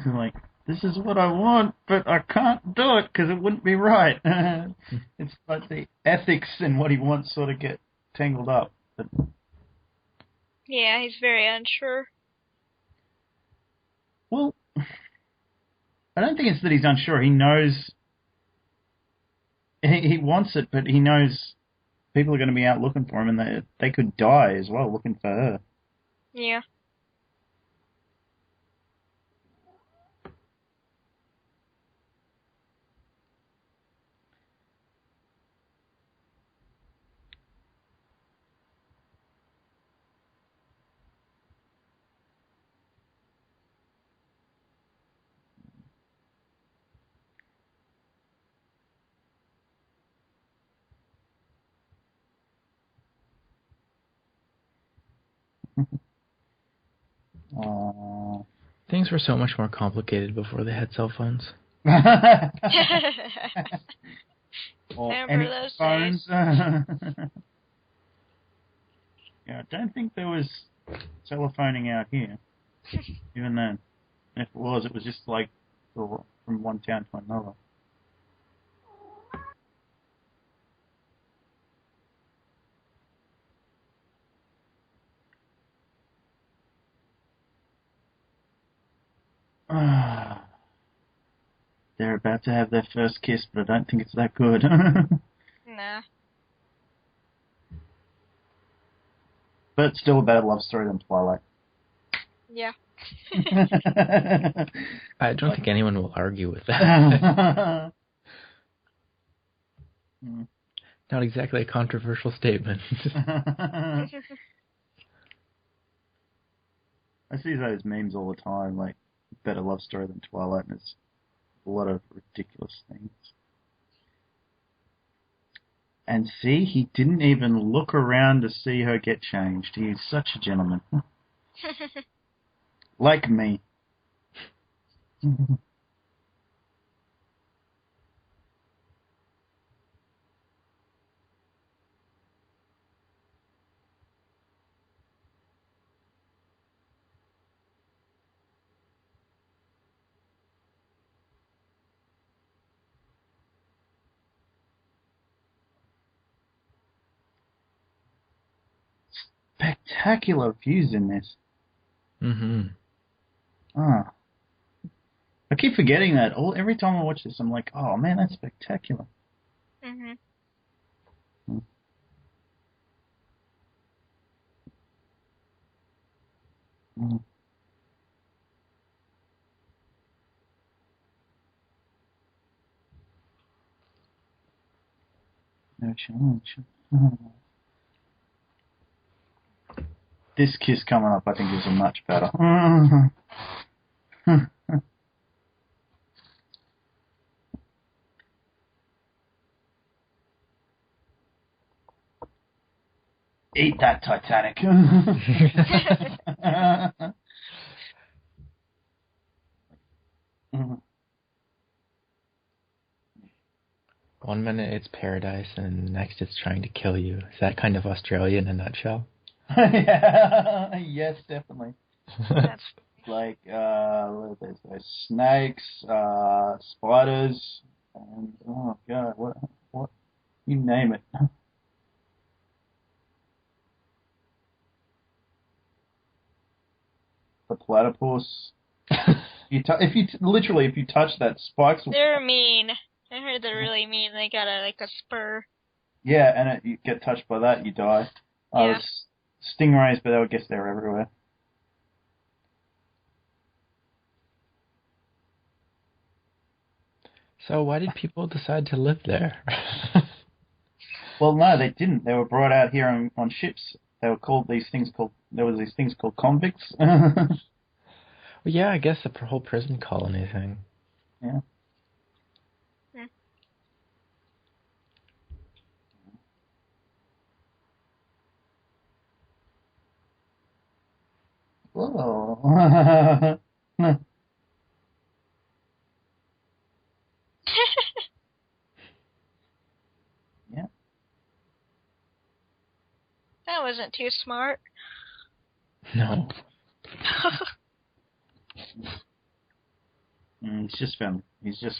like, this is what I want, but I can't do it because it wouldn't be right. It's like the ethics and what he wants sort of get tangled up. But Yeah, he's very unsure. well, I don't think it's that he's unsure. He knows he wants it, but he knows people are going to be out looking for him, and they could die as well looking for her. Yeah. Things were so much more complicated before they had cell phones. Or Remember any those phones. days? Yeah, I don't think there was telephoning out here, even then. And if it was just like from one town to another. They're about to have their first kiss, but I don't think it's that good. Nah. But still a better love story than Twilight. Yeah. I don't think anyone will argue with that. Not exactly a controversial statement. I see those memes all the time, like, better love story than Twilight, and it's a lot of ridiculous things. And see, he didn't even look around to see her get changed. He's such a gentleman. Like me. Spectacular views in this. Mm-hmm. Ah. I keep forgetting that. Every time I watch this, I'm like, oh man, that's spectacular. Mhm. Mm. No challenge. This kiss coming up, I think, is much better. Eat that, Titanic. One minute it's paradise, and next it's trying to kill you. Is that kind of Australia in a nutshell? Yeah, yes, definitely. That's Like, there's snakes, spiders, and oh god, what, you name it. The platypus. If you touch that, spikes will. They're mean. I heard they're really mean. They got a spur. Yeah, and you get touched by that, you die. Yeah. Stingrays, but I guess they're everywhere. So why did people decide to live there? Well, no, they didn't. They were brought out here on ships. They were called there was these things called convicts. Well, yeah, I guess the whole prison colony thing. Yeah. Hmm. Whoa. wasn't too smart. No. He's just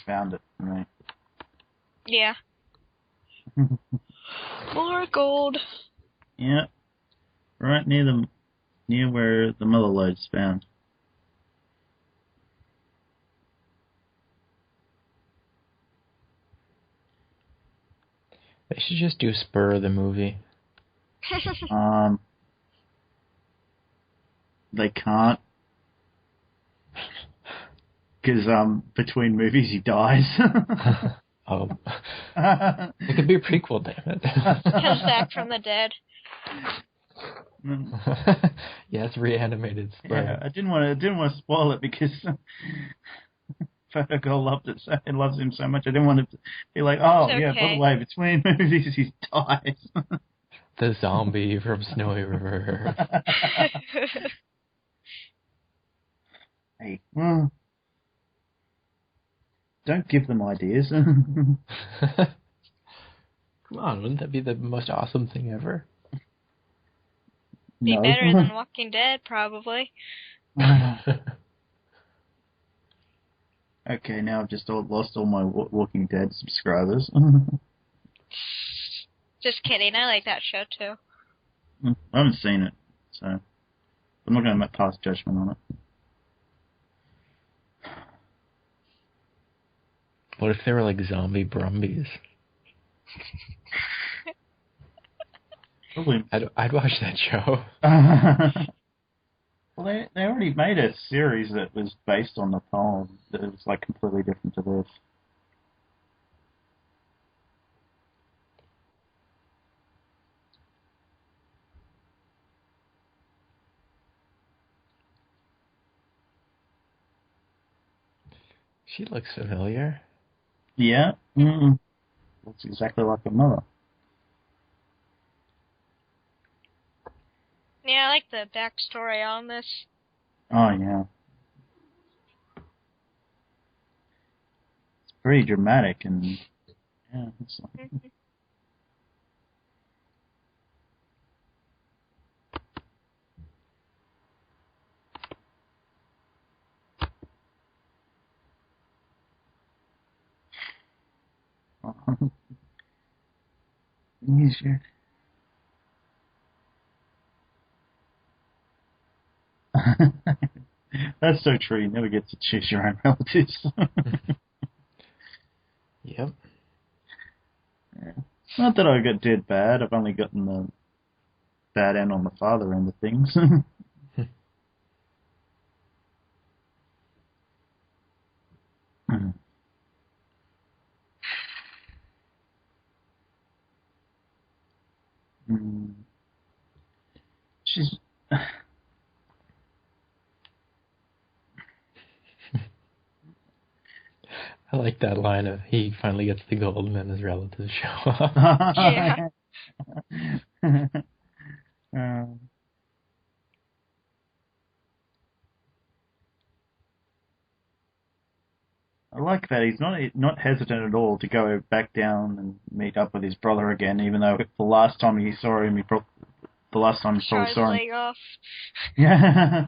found it. Right. Yeah. More gold. Yeah. Right near where the mother lode's found. They should just do Spur the movie. They can't. Because between movies he dies. Oh. It could be a prequel, damn it. Comes back from the dead. Yeah, it's reanimated Spur. Yeah, I didn't want to spoil it because Fergal loves him so much. I didn't want to be like, oh It's yeah, okay. by the way, between movies he dies. The zombie from Snowy River. Hey, don't give them ideas. Come on, wouldn't that be the most awesome thing ever? Be No. better than Walking Dead, probably. Okay, now I've just lost all my Walking Dead subscribers. Just kidding, I like that show too. I haven't seen it, so I'm not going to pass judgment on it. What if they were like zombie Brumbies? Probably. I'd watch that show. Well, they already made a series that was based on the poem that was like completely different to this. She looks familiar. Yeah. Looks exactly like her mother. Yeah, I like the backstory on this. Oh, yeah. It's pretty dramatic and, yeah, it's like... Easier. That's so true. You never get to choose your own relatives. Yep. Yeah. Not that I did bad. I've only gotten the bad end on the father end of things. She's... I like that line of he finally gets the gold and then his relatives show up. Yeah. I like that he's not hesitant at all to go back down and meet up with his brother again, even though the last time he saw him, the last time he Try his saw him. leg off. Yeah.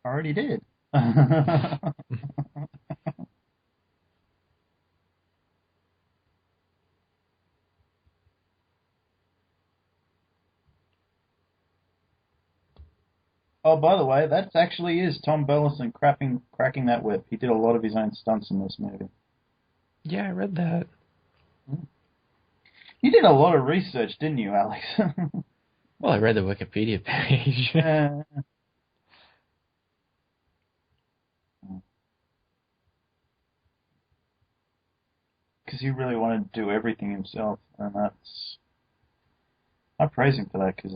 Already did. Oh, by the way, that actually is Tom Burleson cracking that whip. He did a lot of his own stunts in this movie. Yeah, I read that. You did a lot of research, didn't you, Alex? Well, I read the Wikipedia page. Because he really wanted to do everything himself, and I praise him for that, because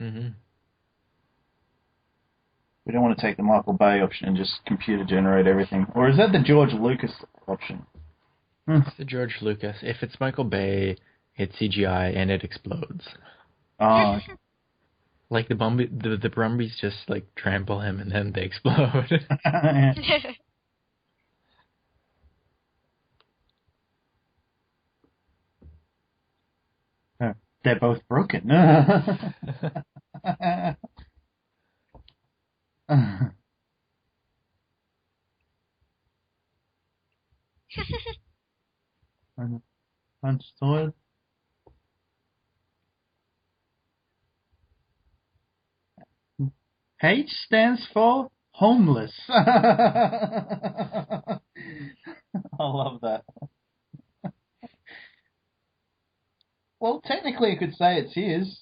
Mm-hmm. we don't want to take the Michael Bay option and just computer generate everything. Or is that the George Lucas option? It's the George Lucas. If it's Michael Bay, it's CGI and it explodes. Oh. Like the Brumbies just like trample him and then they explode. They're both broken. Understood. H stands for homeless. I love that. Well, technically, you could say it's his.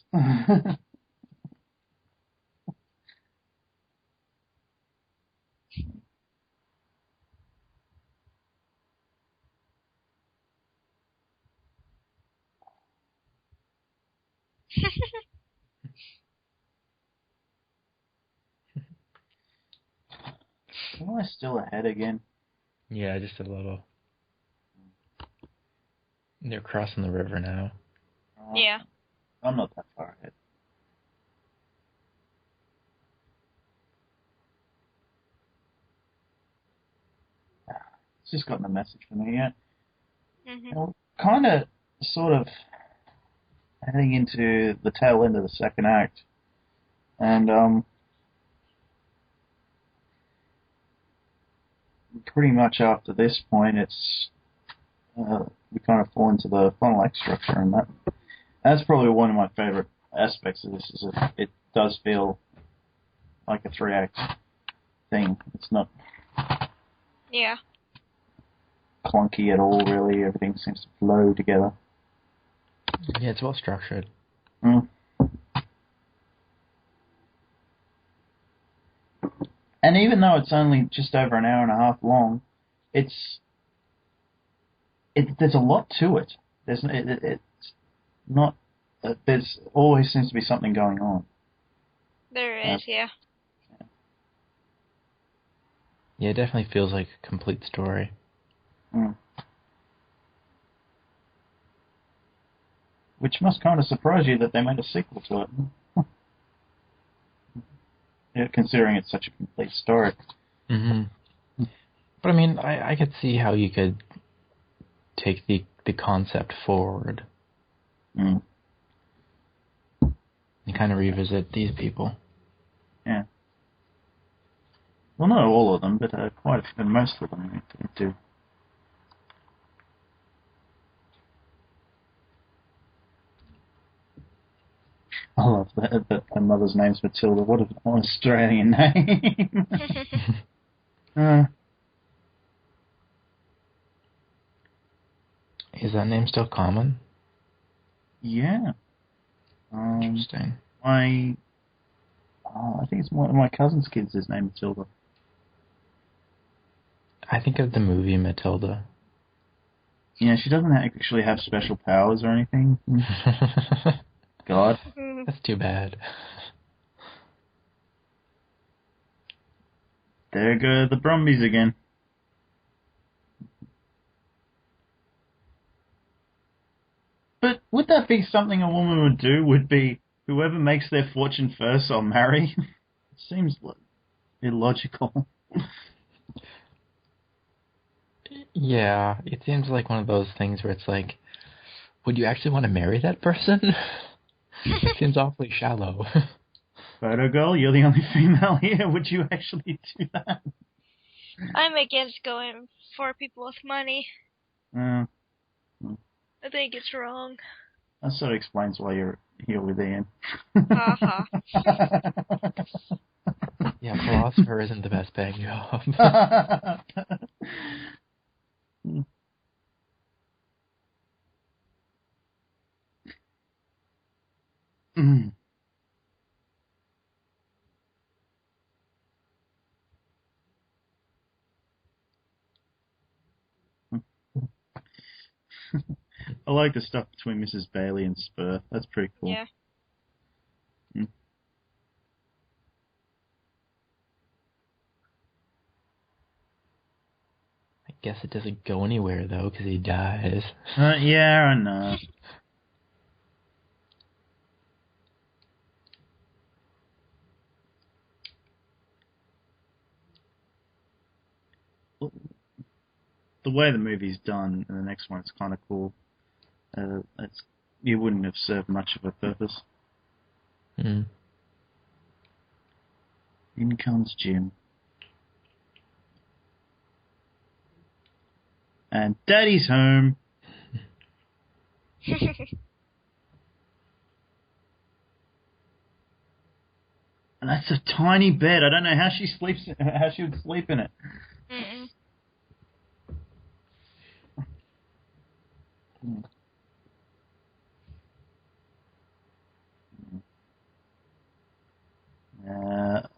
Am I still ahead again? Yeah, just a little. They're crossing the river now. Yeah. I'm not that far ahead. It's just gotten a message from me yet. Mm-hmm. Kind of, sort of, heading into the tail end of the second act. And, pretty much after this point, it's, we kind of fall into the funnel act structure, and that's probably one of my favorite aspects of this, is it does feel like a 3-act thing. It's not clunky at all, really. Everything seems to flow together. Yeah, it's well structured. Mm. And even though it's only just over an hour and a half long, there's a lot to it. It's not. There's always seems to be something going on. There is, yeah. Yeah, it definitely feels like a complete story. Mm. Which must kind of surprise you that they made a sequel to it. Yeah, considering it's such a complete story. Mm-hmm. But I mean, I could see how you could take the concept forward. Mm. And kind of revisit these people. Yeah. Well, not all of them, but quite a few, most of them do. I love that her mother's name's Matilda. What an Australian name. Is that name still common? Yeah. Interesting. I think it's one of my cousin's kids is named Matilda. I think of the movie Matilda. Yeah, she doesn't actually have special powers or anything. God. That's too bad. There go the Brumbies again. But would that be something a woman would do? Would be whoever makes their fortune first, I'll marry? It seems illogical. Yeah, it seems like one of those things where it's like, would you actually want to marry that person? It seems awfully shallow. Photo girl, you're the only female here. Would you actually do that? I'm against going for people with money. I think it's wrong. That sort of explains why you're here with Ian. Ha Yeah, philosopher isn't the best paying job. I like the stuff between Mrs. Bailey and Spur. That's pretty cool. Yeah. I guess it doesn't go anywhere, though, because he dies. Yeah, I know. The way the movie's done in the next one, it's kind of cool. It's it wouldn't have served much of a purpose. Mm. In comes Jim. And Daddy's home. And that's a tiny bed. I don't know how she sleeps. How she would sleep in it. Mm-mm.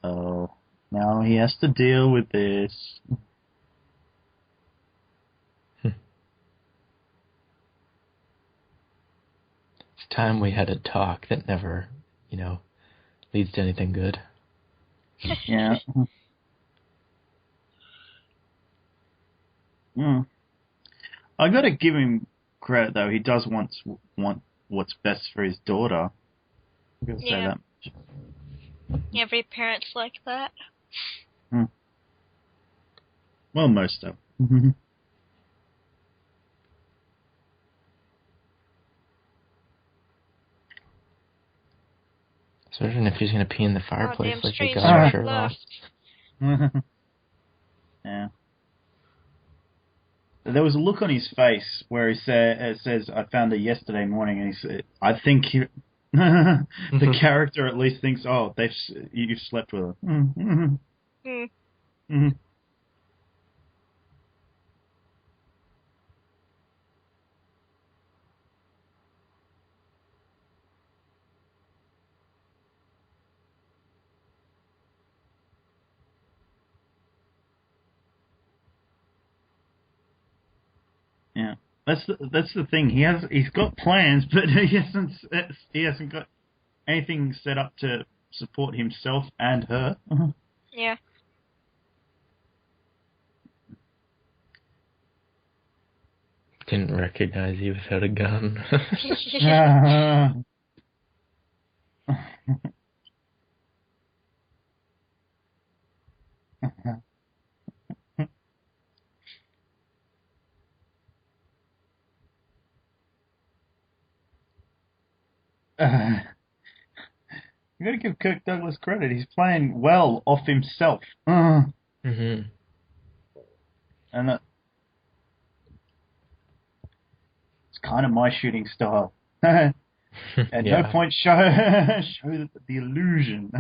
Oh. Now he has to deal with this. It's time we had a talk that never, leads to anything good. Yeah. I got to give him credit though. He does want what's best for his daughter. I got to say that much. Every parent's like that. Well, most of them. Especially if he's going to pee in the fireplace damn like they stranger got Sherlock. Yeah. There was a look on his face where it says, "I found her yesterday morning," and he said, "I think the character at least thinks, oh, you've slept with her." Yeah, that's the thing. He's got plans, but he hasn't got anything set up to support himself and her. Yeah. Didn't recognize you without a gun. You got to give Kirk Douglas credit. He's playing well off himself. Mm-hmm. And it's kind of my shooting style. At no point show the illusion.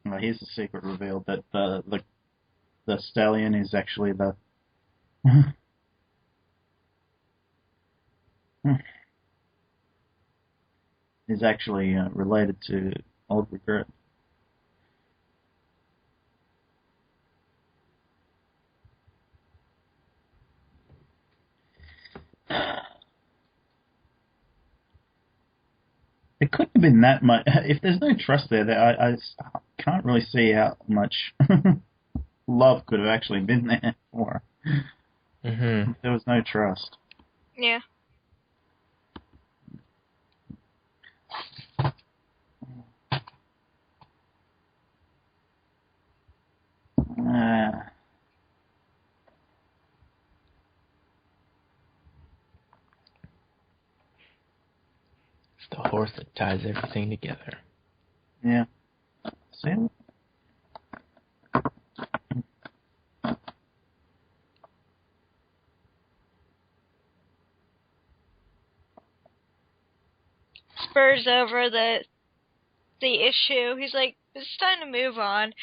Well, here's the secret revealed that the stallion is actually the is actually related to Old Regret. It couldn't have been that much. If there's no trust there, I can't really see how much love could have actually been there for her. Mm-hmm. If there was no trust. Yeah. It's the horse that ties everything together. Yeah. See? Spurs over the issue. He's like, it's time to move on.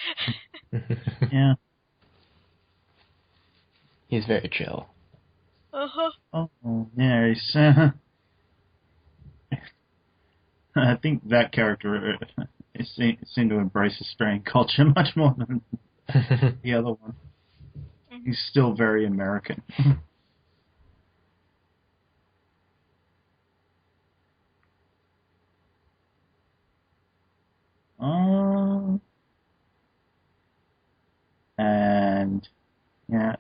Yeah. He's very chill. Uh-huh. Oh, yeah, he's... I think that character seemed to embrace Australian culture much more than the other one. He's still very American. And yeah,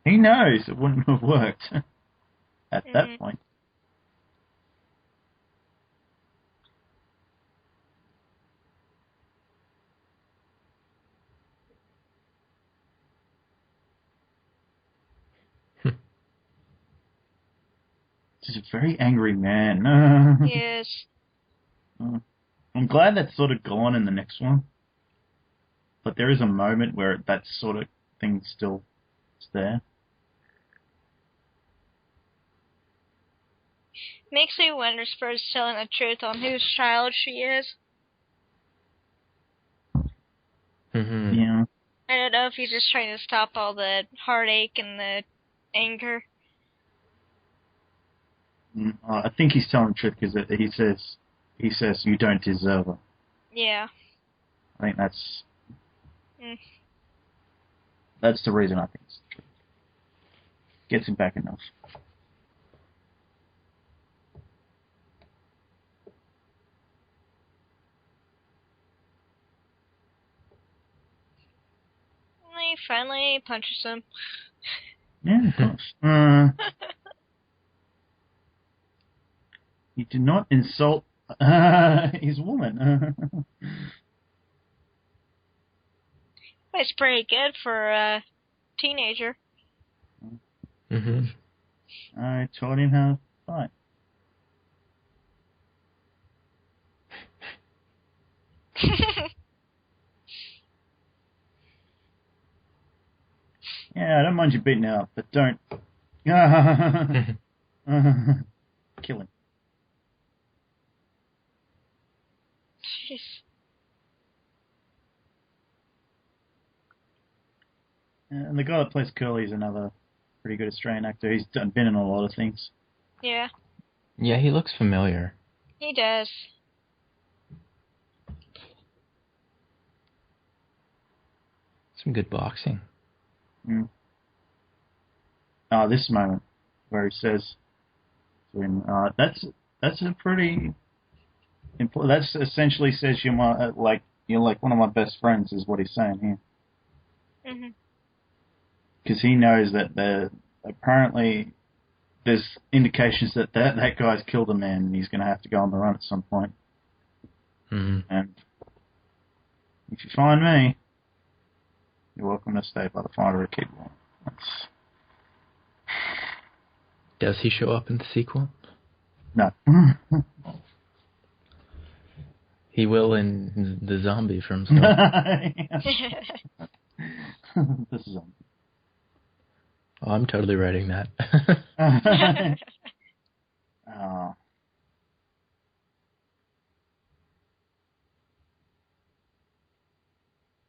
he knows it wouldn't have worked at that point. He's a very angry man. Yes. I'm glad that's sort of gone in the next one. But there is a moment where that sort of thing still is there. Makes me wonder if Spur's telling the truth on whose child she is. Mm-hmm. Yeah. I don't know if he's just trying to stop all the heartache and the anger. I think he's telling the truth because he says you don't deserve her. Yeah. I think that's the reason I think it's the truth. Gets him back enough. He finally punches him. Yeah, of course. You do not insult his woman. It's pretty good for a teenager. Mm-hmm. I taught him how to fight. Yeah, I don't mind you beating out, but don't. Kill him. Jeez. And the guy that plays Curly is another pretty good Australian actor. He's been in a lot of things. Yeah. Yeah, he looks familiar. He does. Some good boxing. Mm. This moment where he says to him, that's a pretty important. That's essentially says you're like one of my best friends is what he's saying here. Mhm. Because he knows that apparently there's indications that guy's killed a man and he's going to have to go on the run at some point. Mm-hmm. And if you find me, you're welcome to stay by the fire or keep warm. Does he show up in the sequel? No. He will in the zombie from Star. This is on. Oh, I'm totally writing that. Oh.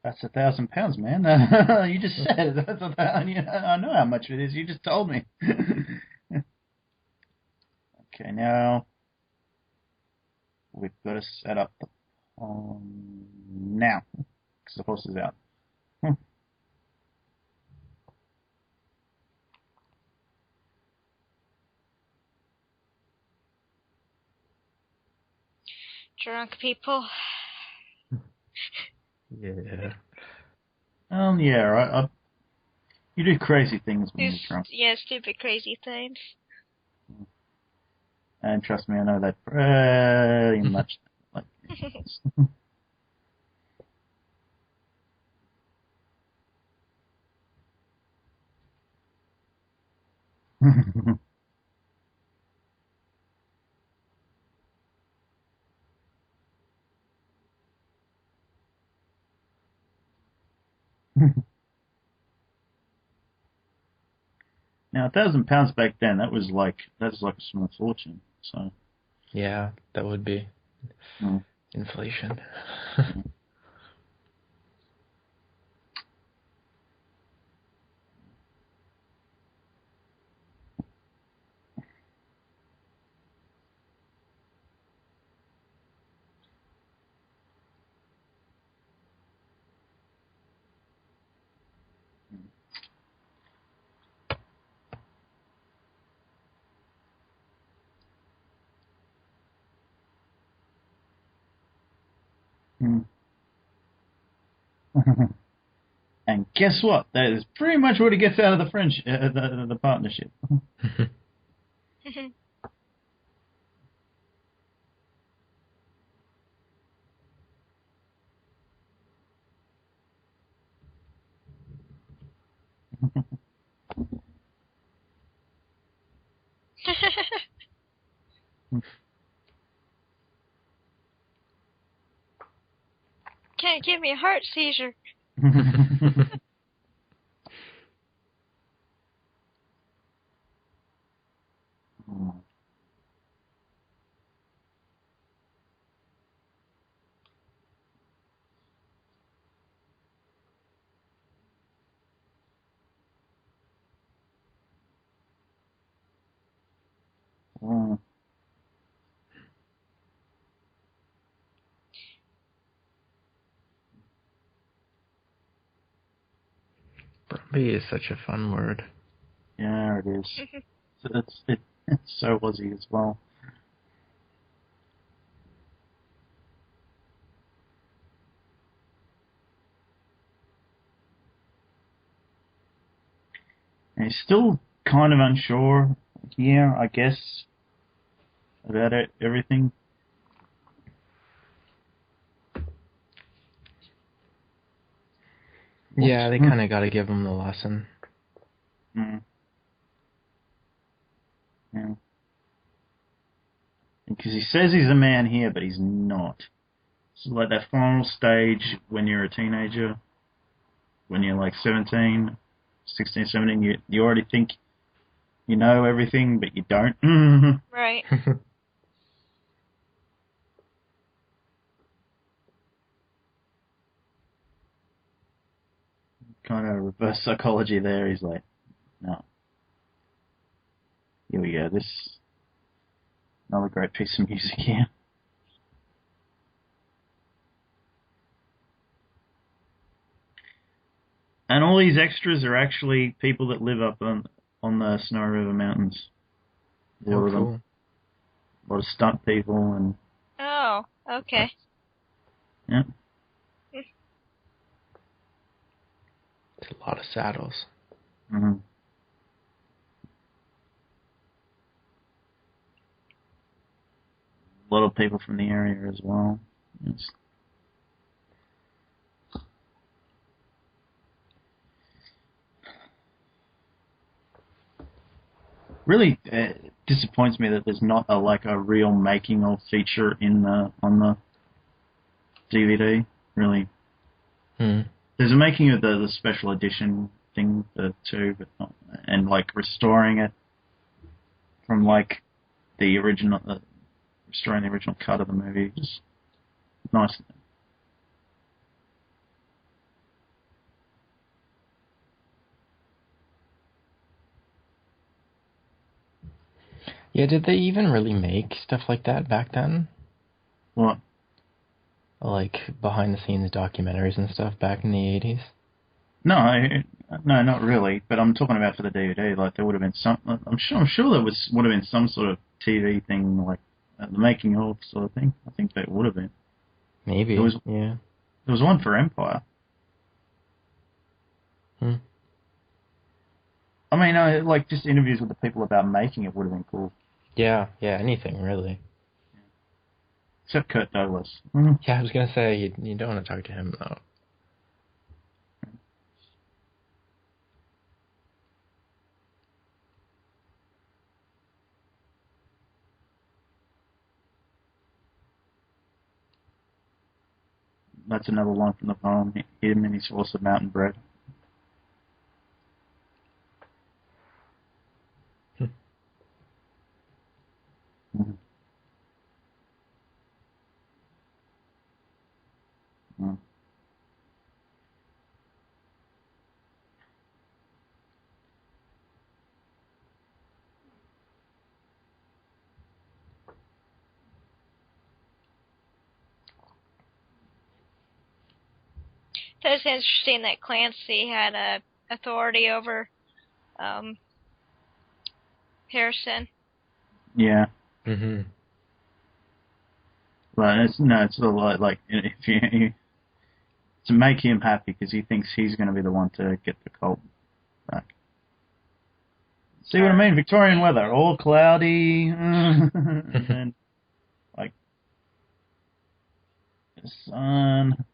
That's £1,000, man. You just said it. That's I know how much it is. You just told me. Okay, now we've got to set up the now because the horse is out. Drunk people. Yeah. Yeah, you do crazy things when you're drunk. Yeah, stupid, crazy things. And trust me, I know that pretty much. Like, now £1,000 back then, that's like a small fortune. So Yeah, that would be mm. inflation. Mm. And guess what? That is pretty much what he gets out of the friendship, the partnership. can't give me a heart seizure. Brumby is such a fun word. Yeah, it is. It's so Aussie as well. And he's still kind of unsure here, I guess, about everything. Yeah, they kind of got to give him the lesson. Mm. Yeah. Because he says he's a man here, but he's not. It's like that final stage when you're a teenager, when you're like 17, 16, 17, you already think you know everything, but you don't. Right. Kind of reverse psychology there. He's like, no. Here we go. This another great piece of music here. And all these extras are actually people that live up on the Snow River Mountains. A lot of them. A lot of stunt people and. Oh, okay. Yeah. It's a lot of saddles. Mm-hmm. A lot of people from the area as well. Yes. Really disappoints me that there's not a real making of feature on the DVD. Really, there's a making of the special edition thing too, but not, and like restoring it from like the original, restoring the original cut of the movie. Just nice. Yeah, did they even really make stuff like that back then? What? Like behind-the-scenes documentaries and stuff back in the 80s? No, not really. But I'm talking about for the DVD. Like there would have been some. I'm sure there would have been some sort of TV thing like the making of sort of thing. I think there would have been. Maybe. There was one for Empire. I mean, like just interviews with the people about making it would have been cool. Yeah, anything really. Except Kurt Douglas. Yeah, I was gonna say you don't want to talk to him though. That's another line from the poem. Him and his horse of mountain bread. Mm-hmm. Mm-hmm. So it's interesting that Clancy had a authority over Harrison. Yeah. Mm-hmm. But it's a lot like if you to make him happy because he thinks he's going to be the one to get the cult back. See what I mean? Victorian weather, all cloudy, and then like the sun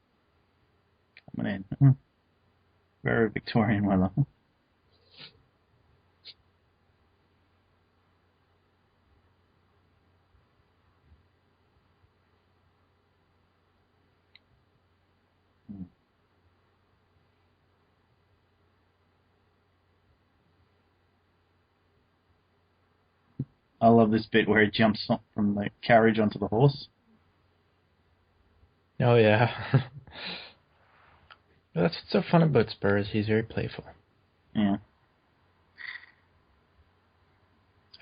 coming in. Very Victorian weather. I love this bit where he jumps from the carriage onto the horse. Oh, yeah. That's what's so fun about Spurs. He's very playful. Yeah.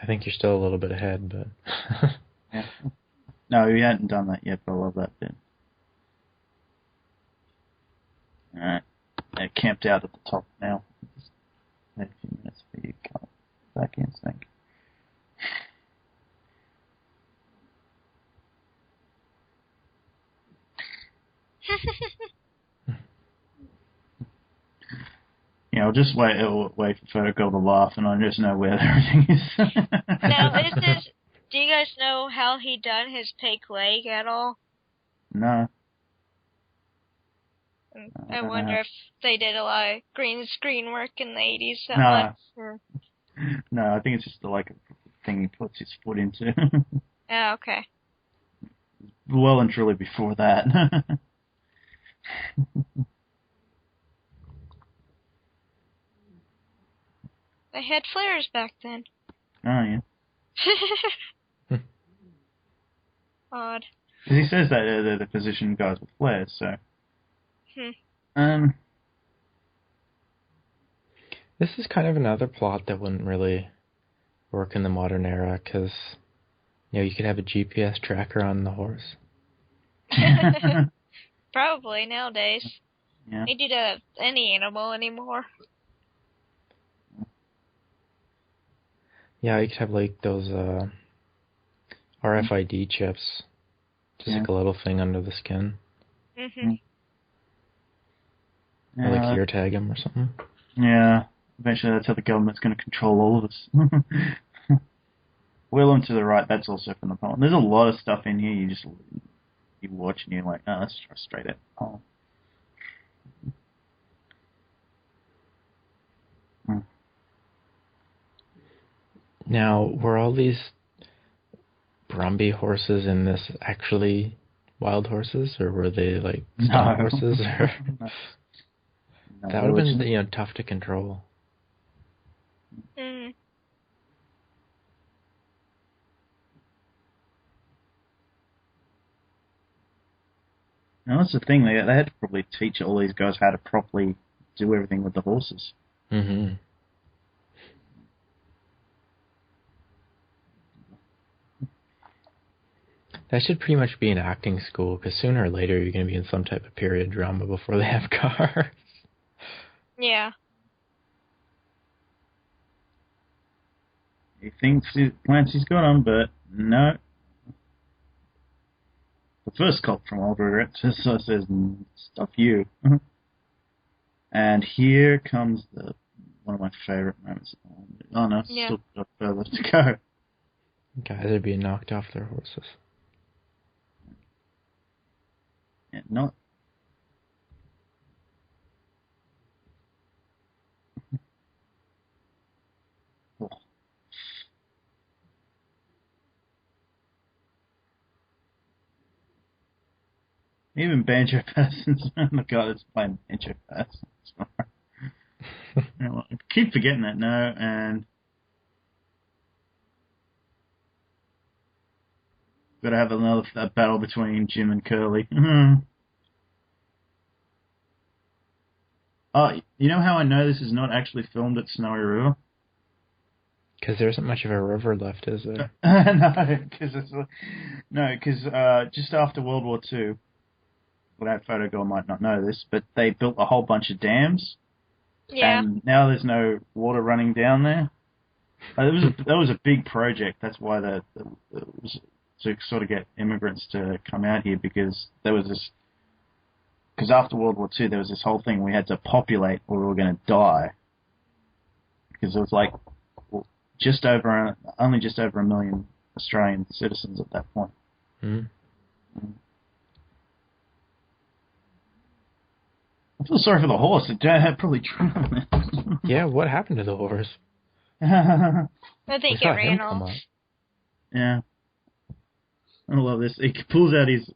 I think you're still a little bit ahead, but... Yeah. No, we hadn't done that yet, but I love that bit. Alright. They're camped out at the top now. Just wait a few minutes for you to come back in, Snake. Yeah, I'll just wait for Fergal to laugh, and I just know where everything is. Now, do you guys know how he done his fake leg at all? No. I wonder if they did a lot of green screen work in the 80s that No. much. Or... No, I think it's just like a thing he puts his foot into. Oh, okay. Well and truly before that. They had flares back then. Oh, yeah. Odd. Because he says that they're the position guys with flares, so... This is kind of another plot that wouldn't really work in the modern era, because, you could have a GPS tracker on the horse. Probably nowadays. Yeah. They do that with any animal anymore. Yeah, you could have, like, those RFID chips. Just like a little thing under the skin. Mm-hmm. Yeah. Or like ear tag him or something. Yeah. Eventually that's how the government's going to control all of us. Wheel them to the right, that's also from the poem. There's a lot of stuff in here you watch and you're like, oh, let's try straight at the poem. Now, were all these Brumby horses in this actually wild horses, or were they like stock horses? Or... No, that would have been tough to control. Mm. Now that's the thing, they had to probably teach all these guys how to properly do everything with the horses. Mm-hmm. That should pretty much be an acting school, because sooner or later you're going to be in some type of period drama before they have cars. Yeah. He thinks Clancy's got him, but no. The first cop from Old Regret says, stuff you. And here comes one of my favourite moments. Oh no, still got further to go. Guys are being knocked off their horses. Yeah, not. Oh. Even Banjo Persons, the guy that's playing Banjo Persons. I keep forgetting that now, and got to have another battle between Jim and Curly. Oh, you know how I know this is not actually filmed at Snowy River? Because there isn't much of a river left, is there? No, because just after World War II, well, that photo girl might not know this, but they built a whole bunch of dams. Yeah. And now there's no water running down there. That was a big project. That's why it was to sort of get immigrants to come out here, because there was this. Because after World War II, there was this whole thing we had to populate or we were going to die. Because it was like only just over 1 million Australian citizens at that point. Mm. I feel sorry for the horse. It probably drowned. Yeah, what happened to the horse? I think it ran off. Yeah. I love this. He pulls out his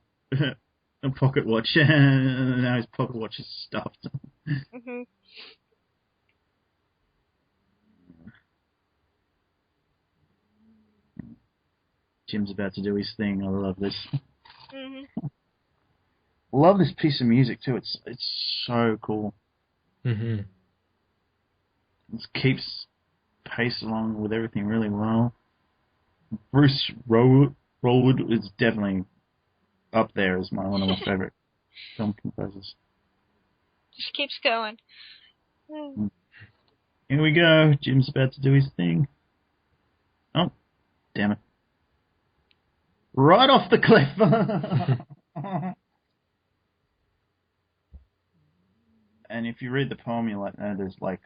pocket watch, and now his pocket watch is stuffed. Mm-hmm. Jim's about to do his thing. I love this. Mhm. Love this piece of music too. It's so cool. Mhm. It keeps pace along with everything really well. Bruce Rowood is definitely up there as one of my favorite film composers. Just keeps going. Here we go. Jim's about to do his thing. Oh, damn it. Right off the cliff. And if you read the poem, you'll know there's like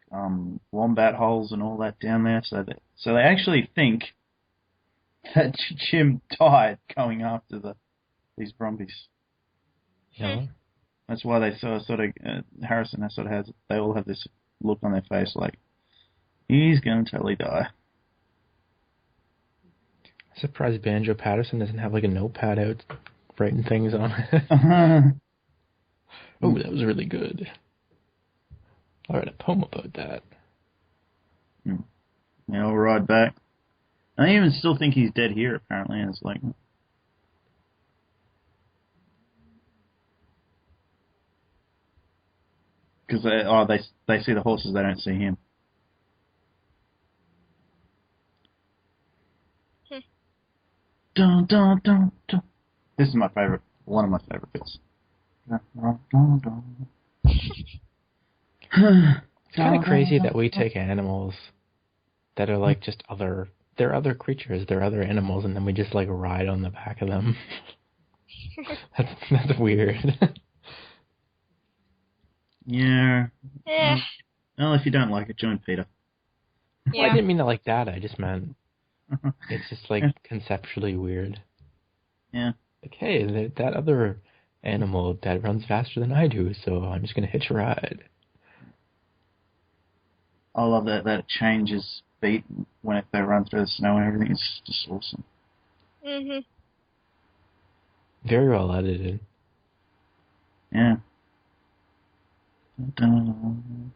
wombat holes and all that down there. So they actually think that Jim died going after these brumbies. Yeah. That's why they sort of Harrison sort of has, they all have this look on their face like he's going to totally die. I'm surprised Banjo Patterson doesn't have like a notepad out writing things on it. Oh, that was really good. I'll write a poem about that. Yeah, I'll ride back. I even still think he's dead here, apparently, and it's like... Because they see the horses, they don't see him. Dun, dun, dun, dun. This is my favorite, one of my favorite bits. It's kind of crazy that we take animals that are like just they're other creatures, they're other animals, and then we just like ride on the back of them. That's weird. Yeah. Yeah. Well, if you don't like it, join Peter. Yeah. Well, I didn't mean it like that. I just meant it's just like conceptually weird. Yeah. Like, hey, that other animal that runs faster than I do, so I'm just gonna hitch a ride. I love that it changes beat when they run through the snow and everything. It's just awesome. Mhm. Very well edited. Yeah. Dun.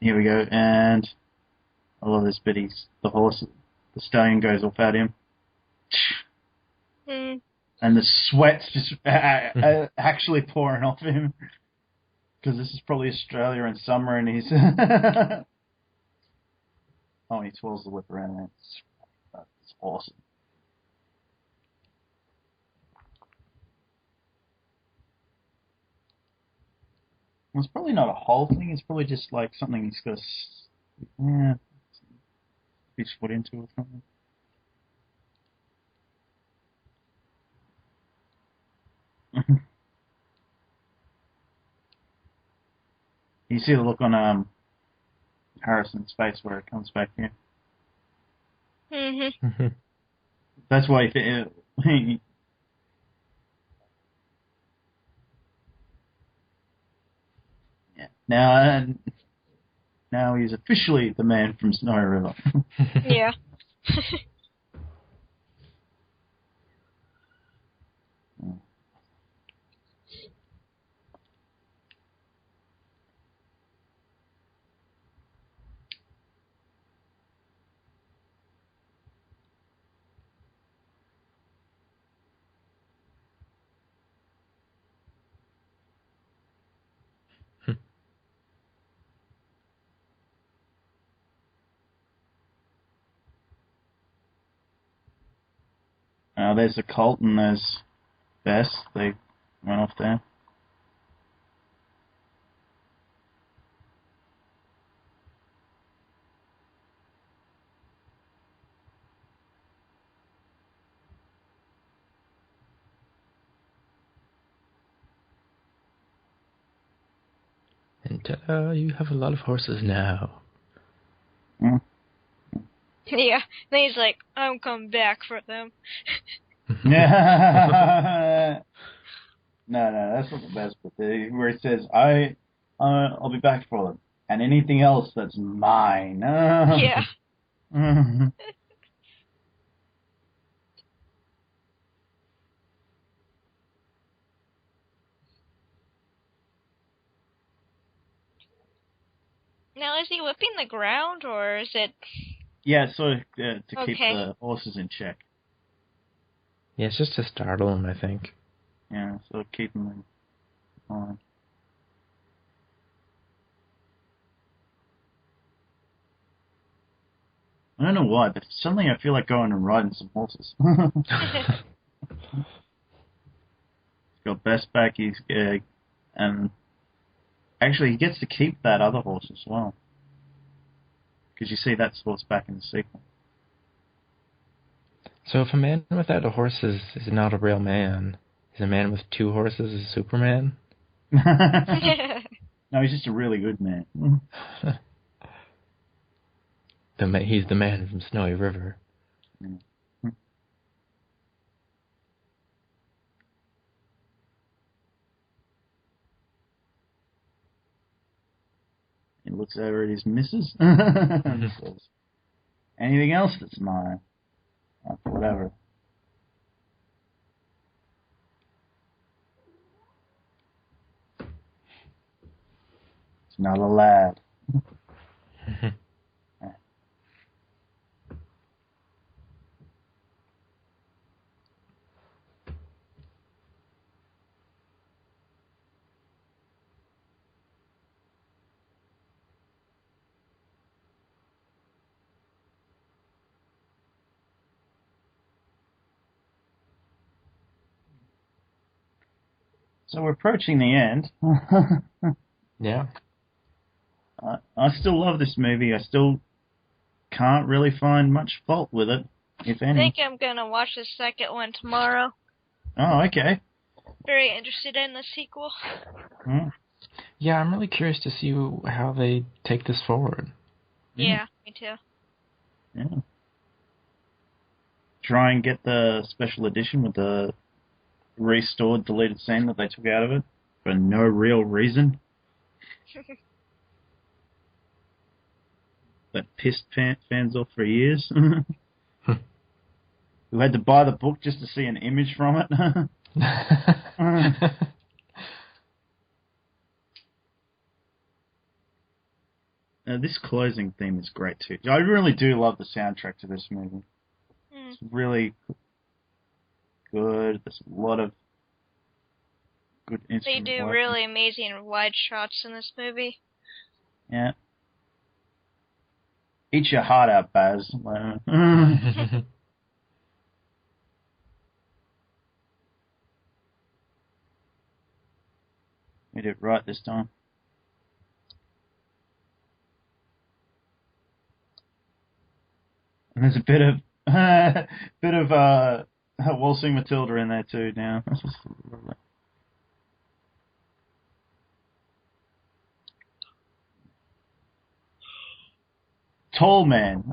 Here we go, and I love this bit. The stallion goes off at him, Mm. and the sweat's just actually pouring off him because this is probably Australia in summer, and he's oh, he twirls the whip around, and it's awesome. Well, it's probably not a whole thing. It's probably just like something he's got to his foot into or something. You see the look on Harrison's face where it comes back here. Mhm. That's why he yeah. Now he's officially the man from Snow River. Yeah. There's the Colt and there's Bess. They went off there. And you have a lot of horses now. Mm. Yeah. Then he's like, I'm coming back for them. Yeah. No, that's not the best. But where it says, I'll be back for them, and anything else that's mine." Yeah. Now, is he whipping the ground, or is it... Yeah, so to keep Okay. the horses in check. Yeah, it's just to startle them, I think. Yeah, so keep them in line. I don't know why, but suddenly I feel like going and riding some horses. He's got best back, and actually he gets to keep that other horse as well. Because you see that horse back in the sequel. So if a man without a horse is not a real man, is a man with 2 horses a Superman? No, he's just a really good man. He's the man from Snowy River. Yeah. He looks over at his missus and says, anything else that's mine? Whatever. It's not a lad. So we're approaching the end. Yeah. I still love this movie. I still can't really find much fault with it, if any. I think I'm gonna watch the second one tomorrow. Oh, okay. Very interested in the sequel. Hmm. Yeah, I'm really curious to see how they take this forward. Yeah, me too. Yeah. Try and get the special edition with the restored deleted scene that they took out of it for no real reason. That pissed fans off for years. Who had to buy the book just to see an image from it. This closing theme is great too. I really do love the soundtrack to this movie. It's really good. There's a lot of good instrument They do work. really amazing wide shots in this movie. Yeah. Eat your heart out, Baz. We did it right this time. And there's a bit of waltzing Matilda in there too now. Tall man.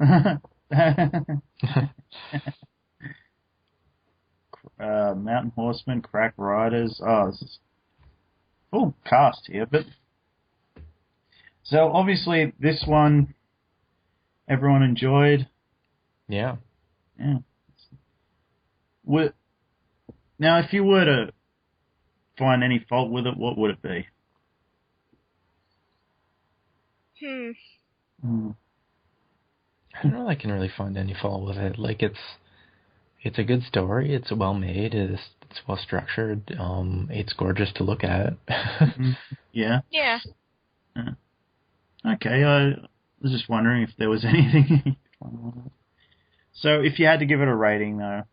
Mountain horsemen, crack riders. Oh, this is full cast here. But so obviously this one everyone enjoyed. Yeah. Yeah. Now, if you were to find any fault with it, what would it be? I don't know if I can really find any fault with it. Like, it's a good story. It's well made. It's well structured. It's gorgeous to look at. Yeah. Yeah. Okay, I was just wondering if there was anything. So, if you had to give it a rating, though,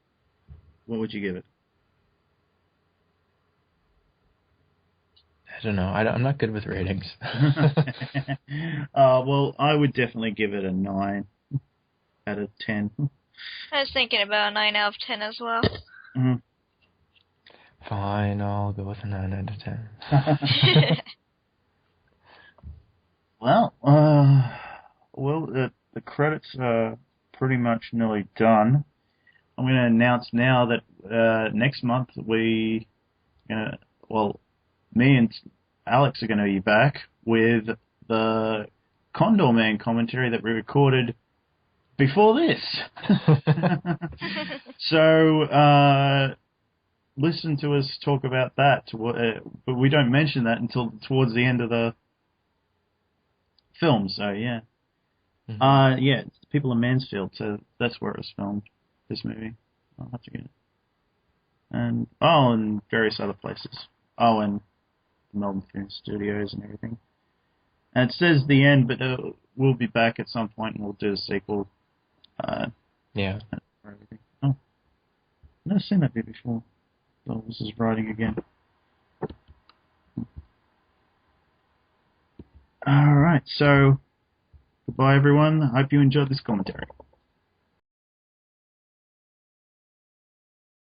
what would you give it? I don't know. I'm not good with ratings. Well, I would definitely give it a 9 out of 10. I was thinking about a 9 out of 10 as well. Mm-hmm. Fine, I'll go with a 9 out of 10. Well, the credits are pretty much nearly done. I'm going to announce now that next month me and Alex are going to be back with the Condor Man commentary that we recorded before this. So, listen to us talk about that. But we don't mention that until towards the end of the film, so yeah. Yeah, it's the people in Mansfield, so that's where it was filmed, this movie. I'll have to get it. And various other places. Oh, and the Melbourne Film Studios and everything. And it says the end, but we'll be back at some point and we'll do a sequel. Yeah. For everything. Oh, I've never seen that bit before. Oh, this is writing again. Alright, so goodbye everyone. I hope you enjoyed this commentary.